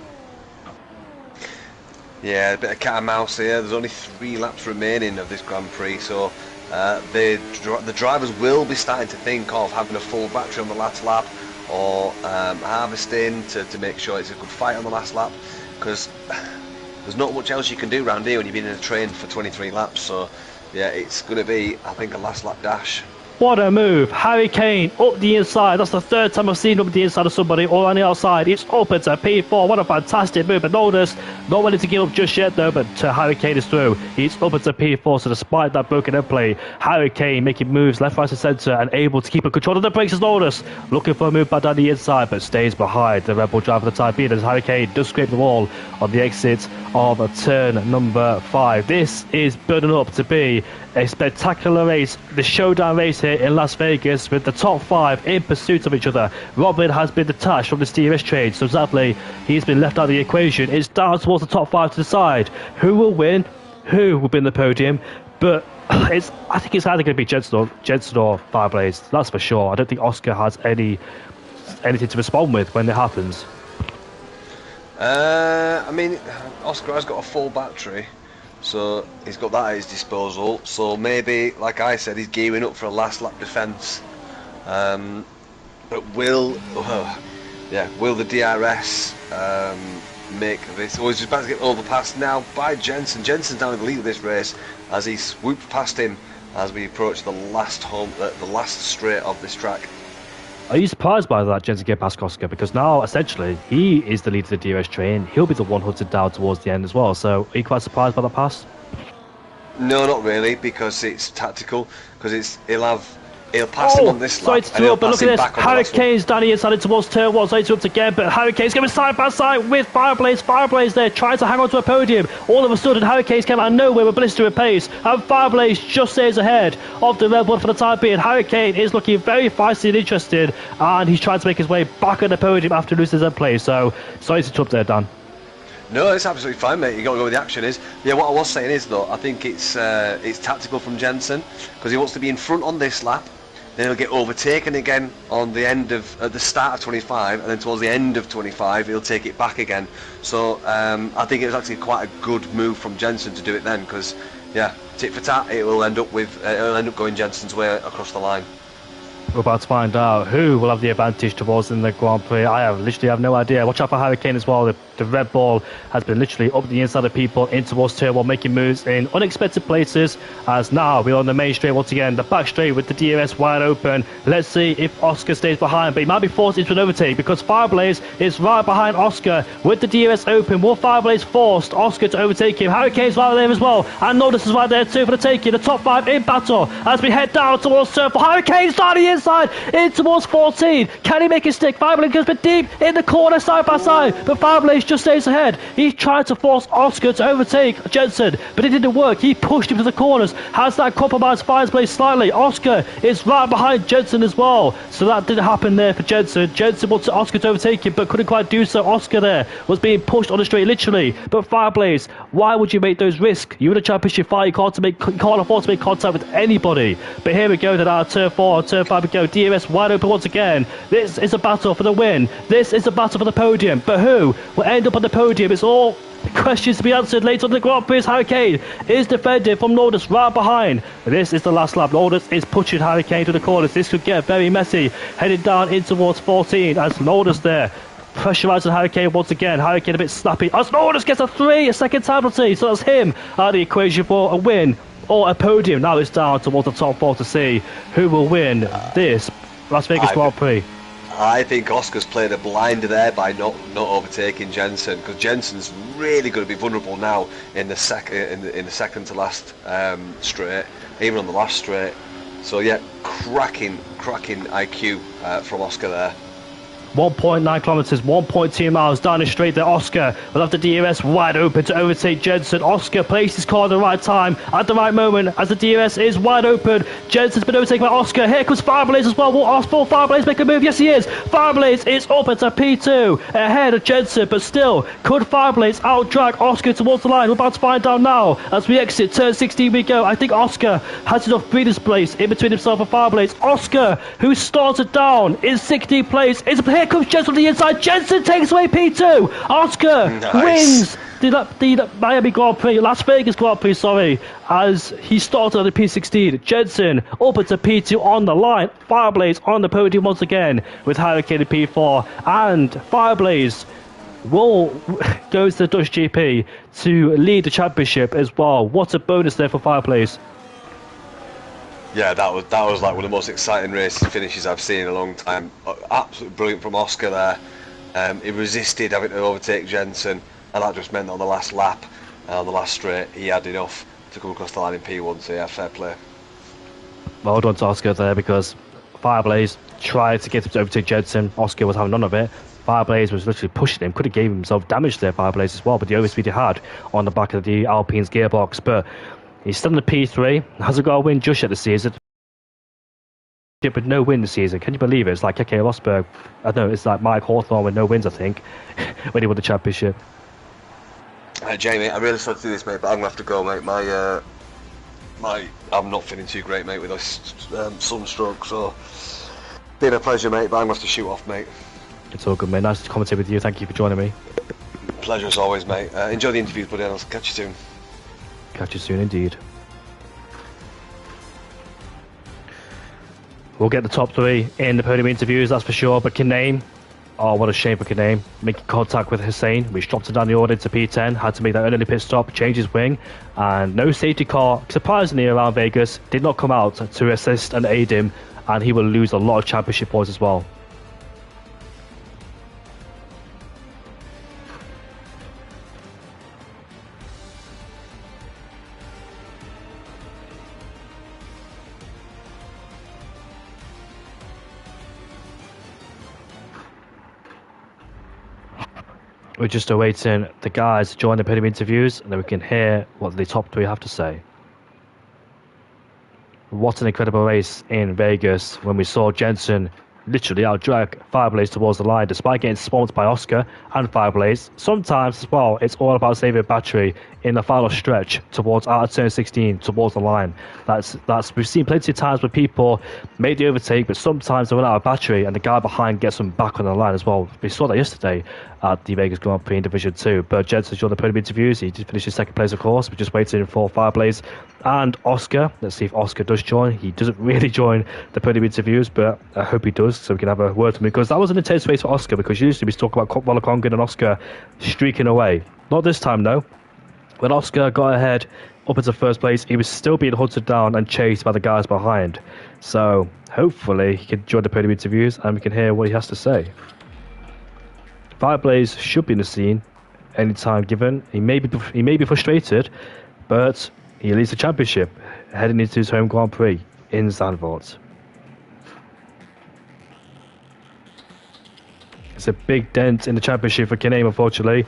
Yeah, a bit of cat and mouse here. There's only 3 laps remaining of this Grand Prix, so the drivers will be starting to think of having a full battery on the last lap, or harvesting to make sure it's a good fight on the last lap, because there's not much else you can do around here when you've been in a train for 23 laps. So yeah, it's going to be, I think, a last lap dash. What a move. Harry Kane up the inside. That's the 3rd time I've seen him up the inside of somebody or on the outside. It's open to P4. What a fantastic move. But Notice not ready to give up just yet though, but Harry Kane is through. He's open to P4, so despite that broken end play, Harry Kane making moves left, right and centre and able to keep a control of the brakes as Notice looking for a move back down the inside, but stays behind the Red Bull driver for the time being, as Harry Kane does scrape the wall on the exit of turn number 5. This is building up to be a spectacular race, the showdown race here in Las Vegas, with the top 5 in pursuit of each other. Robin has been detached from the DRS trade, so sadly he's been left out of the equation. It's down towards the top 5 to decide who will win, who will be in the podium. But I think it's either going to be Jensen or Fireblaze, that's for sure. I don't think Oscar has anything to respond with when it happens. I mean, Oscar has got a full battery, so he's got that at his disposal. So maybe, like I said, he's gearing up for a last lap defence. But will the DRS make this? Oh, he's just about to get overpassed now by Jensen. Jensen's down in the lead of this race as he swooped past him as we approach the last straight of this track. Are you surprised by that, Jensen get past Oscar? Because now, essentially, he is the leader of the DRS train. He'll be the one hunted down towards the end as well. So, are you quite surprised by that pass? No, not really, because it's tactical. Because he'll have He'll pass him on this sorry lap, to and he'll interrupt, but pass look him at this. back on the last one. Hurricane's down the inside towards turn 1. Sorry to interrupt again, but Hurricane's going side by side with Fireblaze. Fireblaze there trying to hang on to a podium. All of a sudden, Hurricanes came out of nowhere with blistering pace, and Fireblaze just stays ahead of the Red Bull for the time being. Hurricane is looking very feisty and interested, and he's trying to make his way back on the podium after losing his place. So, sorry to interrupt there, Dan. No, it's absolutely fine, mate. You got to go with the action. What I was saying is though, I think it's tactical from Jensen because he wants to be in front on this lap. Then he'll get overtaken again on the end of at the start of 25, and then towards the end of 25, he'll take it back again. So I think it was actually quite a good move from Jensen to do it then, because yeah, tit for tat, it'll end up going Jensen's way across the line. We're about to find out who will have the advantage towards in the Grand Prix. I literally have no idea. Watch out for Hurricane as well. The Red Bull has been literally up the inside of people in towards turn 1, making moves in unexpected places. As now we're on the main straight once again, the back straight with the DRS wide open. Let's see if Oscar stays behind, but he might be forced into an overtake because Fireblaze is right behind Oscar with the DRS open. Will Fireblaze forced Oscar to overtake him? Hurricane's right there as well, and Notice is right there too for the taking. The top 5 in battle as we head down towards turn 4. Hurricane's down the inside in towards 14. Can he make it stick? Fireblaze goes a bit deep in the corner side by side, but Fireblaze just stays ahead. He's trying to force Oscar to overtake Jensen, but it didn't work. He pushed him to the corners. Has that compromised Fireblaze slightly? Oscar is right behind Jensen as well, so that didn't happen there for Jensen. Jensen wanted Oscar to overtake him, but couldn't quite do so. Oscar there was being pushed on the straight, literally. But Fireblaze, why would you make those risks? You're in a championship fight. You can't afford to make contact with anybody. But here we go. Then our turn 4, turn 5 we go. DRS wide open once again. This is a battle for the win. This is a battle for the podium. But who will end up on the podium? It's all questions to be answered later on the Grand Prix. Hurricane is defended from Lourdes right behind. This is the last lap. Lourdes is pushing Hurricane to the corners. This could get very messy. Heading down in towards 14 as Lourdes there pressurising Hurricane once again. Hurricane a bit snappy as Lourdes gets a second penalty. So that's him out of the equation for a win or a podium. Now it's down towards the top 4 to see who will win this Las Vegas Grand Prix. I think Oscar's played a blinder there by not overtaking Jensen, because Jensen's really going to be vulnerable now in the second to last straight, even on the last straight. So yeah, cracking IQ from Oscar there. 1.9 kilometers, 1.2 miles down the straight there. Oscar will have the DRS wide open to overtake Jensen. Oscar placed his car at the right time, at the right moment, as the DRS is wide open. Jensen's been overtaken by Oscar. Here comes Fireblaze as well. Will Fireblaze make a move? Yes, he is. Fireblaze is up at a P2 ahead of Jensen, but still, could Fireblaze outdrag Oscar towards the line? We're about to find out now as we exit turn 16 we go. I think Oscar has enough breathing space in between himself and Fireblaze. Oscar, who started down in 16th place, here comes Jensen on the inside. Jensen takes away P2. Oscar wins the Miami Grand Prix, Las Vegas Grand Prix, sorry, as he started on the P16. Jensen up into P2 on the line. Fireblaze on the podium once again with Hurricane in P4, and Fireblaze will go to the Dutch GP to lead the championship as well. What a bonus there for Fireblaze. Yeah, that was like one of the most exciting race finishes I've seen in a long time. Absolutely brilliant from Oscar there. He resisted having to overtake Jensen, and that just meant that on the last lap, on the last straight, he had enough to come across the line in P1. So yeah, fair play. Well done to Oscar there, because Fireblaze tried to get him to overtake Jensen. Oscar was having none of it. Fireblaze was literally pushing him. Could have gave himself damage there, Fireblaze as well, but the overspeed he had on the back of the Alpine's gearbox. But he's still in the P3. Hasn't got a win just yet this season. But no win this season. Can you believe it? It's like Keke Rosberg. I don't know, it's like Mike Hawthorne with no wins, I think, when he won the championship. Jamie, I really started to do this, mate, but I'm going to have to go, mate. I'm not feeling too great, mate, with this sunstroke, so been a pleasure, mate, but I'm going to have to shoot off, mate. It's all good, mate. Nice to commentate with you. Thank you for joining me. Pleasure as always, mate. Enjoy the interviews, buddy, and I'll catch you soon. Catch you soon indeed. We'll get the top 3 in the podium interviews, that's for sure. But Kinane, oh, what a shame for Kinane. Making contact with Hussein, which dropped him down the order to P10. Had to make that early pit stop, change his wing. And no safety car, surprisingly, around Vegas, did not come out to assist and aid him. And he will lose a lot of championship points as well. We're just awaiting the guys to join the podium interviews, and then we can hear what the top three have to say. What an incredible race in Vegas when we saw Jensen literally outdrag Fireblaze towards the line despite getting swamped by Oscar and Fireblaze. Sometimes as well, it's all about saving battery in the final stretch towards out of turn 16 towards the line. That's we've seen plenty of times where people make the overtake, but sometimes they run out of battery and the guy behind gets them back on the line as well. We saw that yesterday at the Vegas Grand Prix in Division 2. But Jensen's joined the podium interviews. He did finish in second place, of course. We're just waiting for Fireblaze and Oscar. Let's see if Oscar does join. He doesn't really join the podium interviews, but I hope he does, so we can have a word with him, because that was an intense race for Oscar, because usually we talk about Wallacongin and Oscar streaking away. Not this time, though. When Oscar got ahead up into first place, he was still being hunted down and chased by the guys behind. So hopefully he can join the podium interviews and we can hear what he has to say. Fireblaze should be in the scene anytime given. He may be frustrated, but he leads the championship heading into his home Grand Prix in Zandvoort. It's a big dent in the championship for Kiname, unfortunately.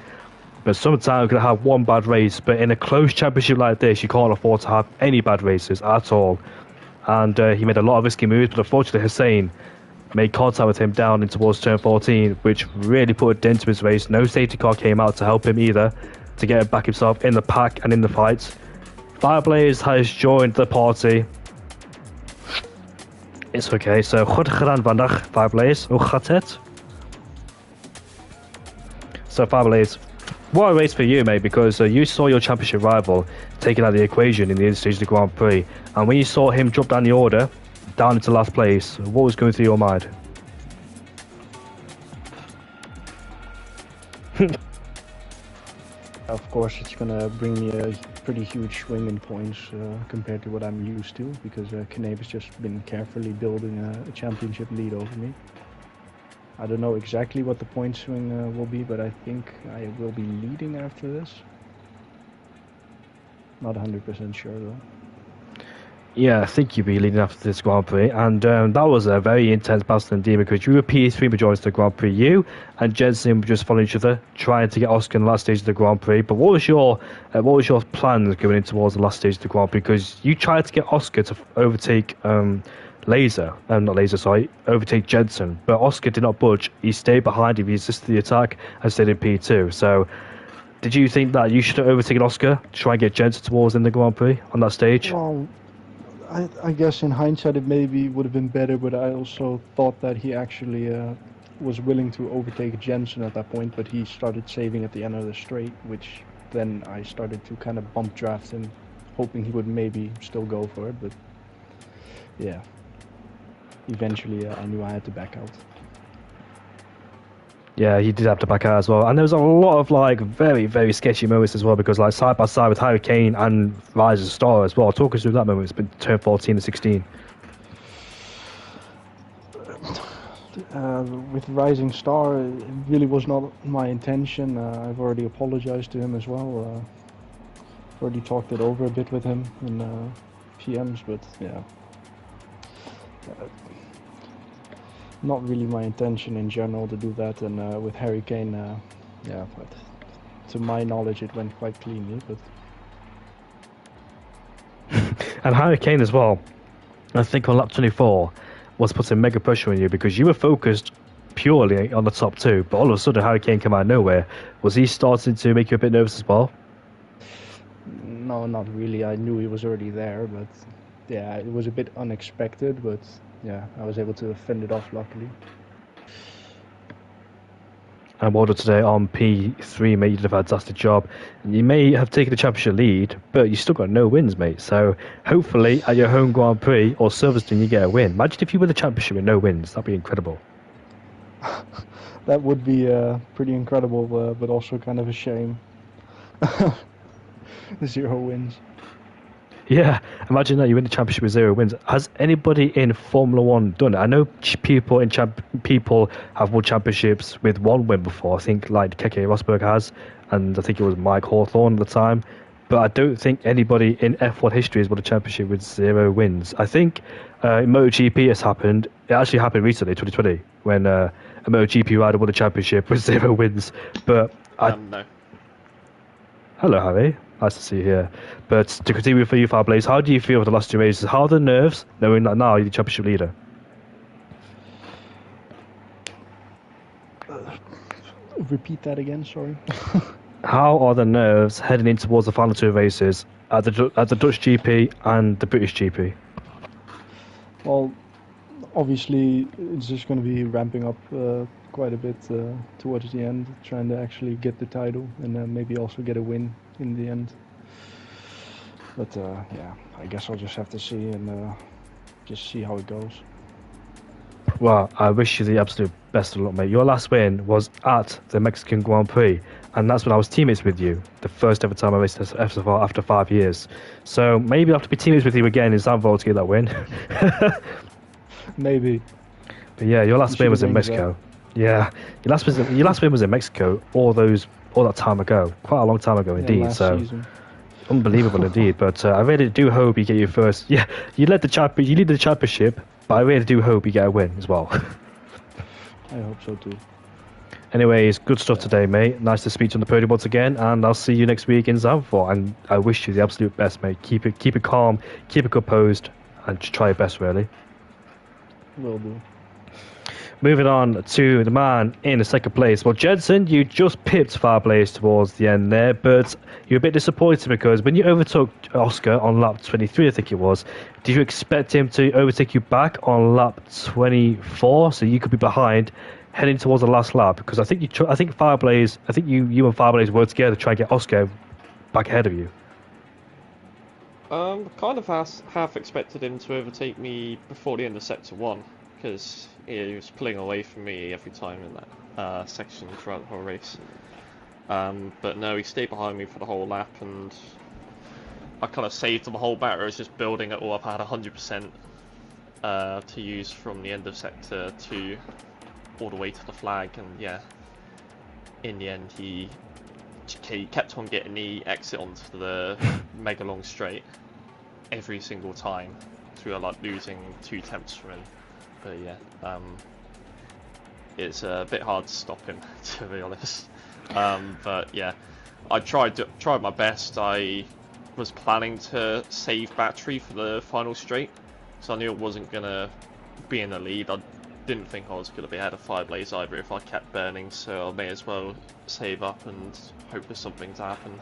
But sometimes you can have one bad race, but in a close championship like this, you can't afford to have any bad races at all. And he made a lot of risky moves, but unfortunately Hussein made contact with him down in towards turn 14, which really put a dent to his race. No safety car came out to help him either, to get him back himself in the pack and in the fight. Fireblaze has joined the party. It's okay, so goed gedaan vandaag, Fireblaze. Hoe gaat het? So Fireblaze, what a race for you, mate, because you saw your championship rival taken out of the equation in the stage of the Grand Prix, and when you saw him drop down the order, down into last place, what was going through your mind? Of course, it's going to bring me a pretty huge swing in points compared to what I'm used to, because Knave has just been carefully building a championship lead over me. I don't know exactly what the point swing will be, but I think I will be leading after this. Not 100% sure though. Yeah, I think you'll be leading after this Grand Prix, and that was a very intense battle indeed, because you were P3 majority of the Grand Prix. You and Jensen were just following each other, trying to get Oscar in the last stage of the Grand Prix. But what was your plans going in towards the last stage of the Grand Prix? Because you tried to get Oscar to overtake overtake Jensen, but Oscar did not budge. He stayed behind him, he resisted the attack and stayed in P2. So did you think that you should have overtaken Oscar to try and get Jensen towards in the Grand Prix on that stage? Well, I guess in hindsight it maybe would have been better, but I also thought that he actually was willing to overtake Jensen at that point, but he started saving at the end of the straight, which then I started to kind of bump draft him, hoping he would maybe still go for it, but yeah. Eventually, I knew I had to back out. Yeah, he did have to back out as well. And there was a lot of like very, very sketchy moments as well, because like side by side with Hurricane and Rising Star as well. Talk us through that moment. It's been turn 14 and 16. With Rising Star, it really was not my intention. I've already apologized to him as well. I've already talked it over a bit with him in PMs, but yeah. Not really my intention in general to do that, and with Hurricane, yeah, but to my knowledge it went quite cleanly, but... And Hurricane as well, I think on lap 24, was putting mega pressure on you, because you were focused purely on the top two, but all of a sudden Hurricane came out of nowhere. Was he starting to make you a bit nervous as well? No, not really. I knew he was already there, but yeah, it was a bit unexpected, but yeah, I was able to fend it off luckily. And well done today on P3, mate. You did a fantastic job. You may have taken the championship lead, but you still got no wins, mate. So hopefully at your home Grand Prix or Silverstone you get a win. Imagine if you win the championship with no wins. That'd be incredible. That would be pretty incredible, but also kind of a shame. 0 wins. Yeah, imagine that you win the championship with 0 wins. Has anybody in Formula One done it? I know people people have won championships with 1 win before. I think like Keke Rosberg has, and I think it was Mike Hawthorne at the time. But I don't think anybody in F1 history has won a championship with 0 wins. I think in MotoGP has happened. It actually happened recently, 2020, when a MotoGP rider won a championship with 0 wins. But No. Hello, Harry. Nice to see you here. But to continue for you, Fireblaze, how do you feel with the last two races? How are the nerves knowing that now you're the championship leader? Repeat that again, sorry. How are the nerves heading in towards the final two races at the Dutch GP and the British GP? Well, obviously, it's just going to be ramping up quite a bit towards the end, trying to actually get the title and maybe also get a win in the end. But yeah, I guess I'll just have to see and just see how it goes. Well, I wish you the absolute best of luck, mate. Your last win was at the Mexican Grand Prix, and that's when I was teammates with you. The first ever time I raced F4 after 5 years. So maybe I'll have to be teammates with you again in Zandvoort to get that win. Maybe. But yeah, your last win was in Mexico. Yeah, your last win was in Mexico. All that time ago, quite a long time ago indeed. Last season. Unbelievable indeed. But I really do hope you get your first. Yeah, you lead the championship, but I really do hope you get a win as well. I hope so too. Anyways, good stuff today, mate. Nice to speak to you on the podium once again, and I'll see you next week in Zandvoort. And I wish you the absolute best, mate. Keep it calm, keep it composed, and just try your best, really. Will do. Moving on to the man in the second place. Well, Jensen, you just pipped Fireblaze towards the end there, but you're a bit disappointed because when you overtook Oscar on lap 23, I think it was, did you expect him to overtake you back on lap 24 so you could be behind heading towards the last lap? Because I think you and Fireblaze worked together to try and get Oscar back ahead of you. Kind of half expected him to overtake me before the end of sector 1, because he was pulling away from me every time in that section throughout the whole race. But no, he stayed behind me for the whole lap, and I kind of saved the whole battery. I was just building it all up. I had 100% to use from the end of sector 2 all the way to the flag, and yeah, in the end he kept on getting the exit onto the mega long straight every single time through like losing 2 temps from him. But yeah, it's a bit hard to stop him, to be honest. But yeah, I tried my best. I was planning to save battery for the final straight, so I knew it wasn't gonna be in the lead. I didn't think I was gonna be ahead of Fireblaze either if I kept burning, so I may as well save up and hope for something to happen.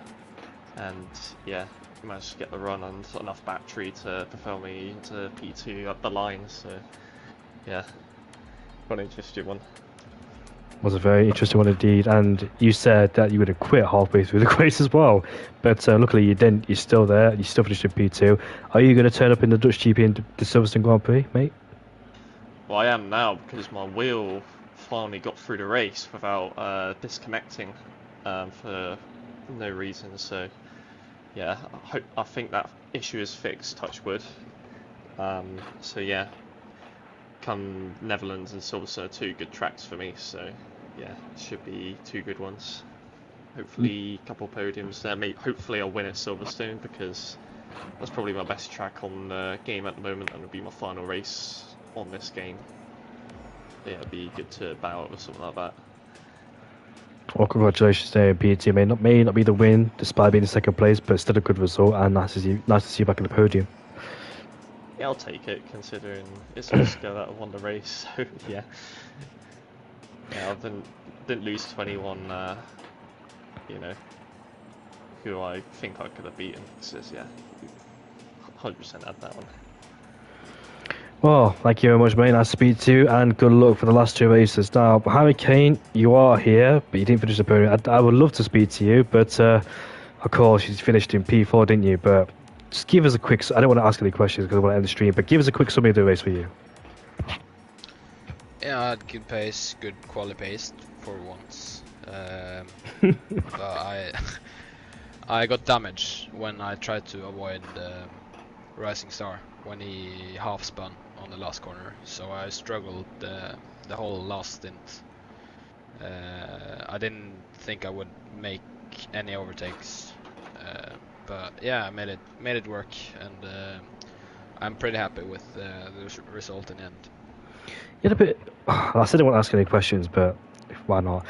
And yeah, managed to get the run and enough battery to propel me into P2 up the line. So yeah, quite an interesting one. Was a very interesting one indeed, and you said that you would have quit halfway through the race as well, but luckily you didn't. You're still there. You still finished in P2. Are you going to turn up in the Dutch GP and the Silverstone Grand Prix, mate? Well, I am now, because my wheel finally got through the race without disconnecting for no reason. So yeah, I think that issue is fixed, touch wood. So yeah, come Netherlands and Silverstone are 2 good tracks for me, so yeah, should be 2 good ones. Hopefully a couple podiums there. Hopefully I'll win at Silverstone, because that's probably my best track on the game at the moment, and it'll be my final race on this game. Yeah, it'd be good to bow out with something like that. Well, congratulations there, P2. May not be the win, despite being in second place, but still a good result, and nice to see you back in the podium. Yeah, I'll take it, considering it's Oscar that won the race. So yeah, I didn't lose to anyone, you know, who I think I could have beaten. So yeah, 100% had that one. Well, thank you very much, mate. Nice to speak to you, and good luck for the last 2 races. Now, Harry Kane, you are here, but you didn't finish the podium. I would love to speak to you, but of course, you finished in P4, didn't you? But just give us a quick... I don't want to ask any questions because I want to end the stream, but give us a quick summary of the race for you. Yeah, I had good pace, good quality pace for once. But I got damaged when I tried to avoid Rising Star when he half spun on the last corner, so I struggled the whole last stint. I didn't think I would make any overtakes, but yeah, I made it work, and I'm pretty happy with the result in the end. You had a bit... I said I didn't want to ask any questions, but why not?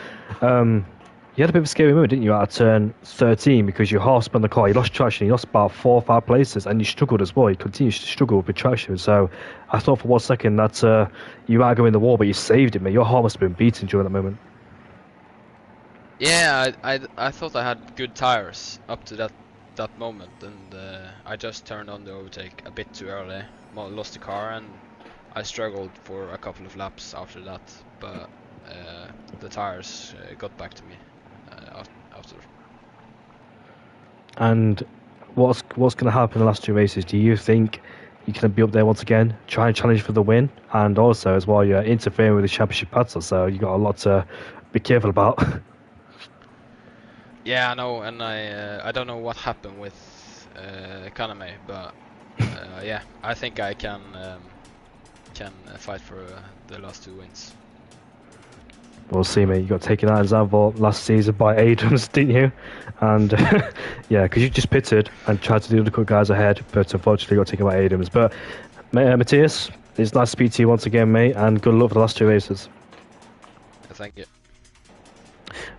You had a bit of a scary moment, didn't you, at turn 13 because you half spun the car, you lost traction, you lost about 4 or 5 places, and you struggled as well. You continued to struggle with traction. So I thought for 1 second that you might go in the wall, but you saved it, mate. Your heart must have been beating during that moment. Yeah, I thought I had good tires up to that moment, and I just turned on the overtake a bit too early, lost the car, and I struggled for a couple of laps after that. But the tires got back to me after. And what's going to happen in the last 2 races? Do you think you can be up there once again, try and challenge for the win? And also, as well, you're interfering with the championship battle, so you got a lot to be careful about. Yeah, I know, and I don't know what happened with Kaname, but yeah, I think I can fight for the last 2 wins. We'll see, mate. You got taken out in Zandvoort last season by Adams, didn't you? And yeah, because you just pitted and tried to do the cut guys ahead, but unfortunately got taken by Adams. But Matthias, it's nice to speak to you once again, mate, and good luck for the last 2 races. Thank you.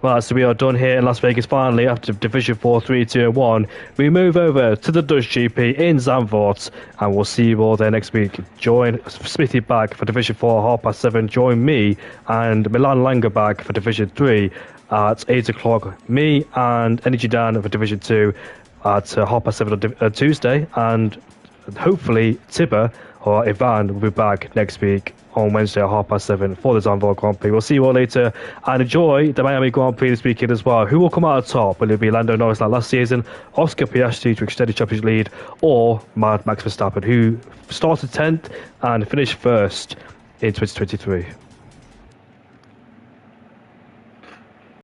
Well, so we are done here in Las Vegas finally after Division 4, 3, 2, and 1. We move over to the Dutch GP in Zandvoort, and we'll see you all there next week. Join Smithy back for Division 4 7:30. Join me and Milan Langer back for Division 3 at 8 o'clock. Me and Energy Dan for Division 2 at 7:30 on Tuesday, and hopefully Tibber or Ivan will be back next week on Wednesday at 7:30 for the Zandvoort Grand Prix. We'll see you all later, and enjoy the Miami Grand Prix this weekend as well. Who will come out on top? Will it be Lando Norris like last season, Oscar Piastri to extend the championship lead, or Max Verstappen, who started 10th and finished 1st in 2023?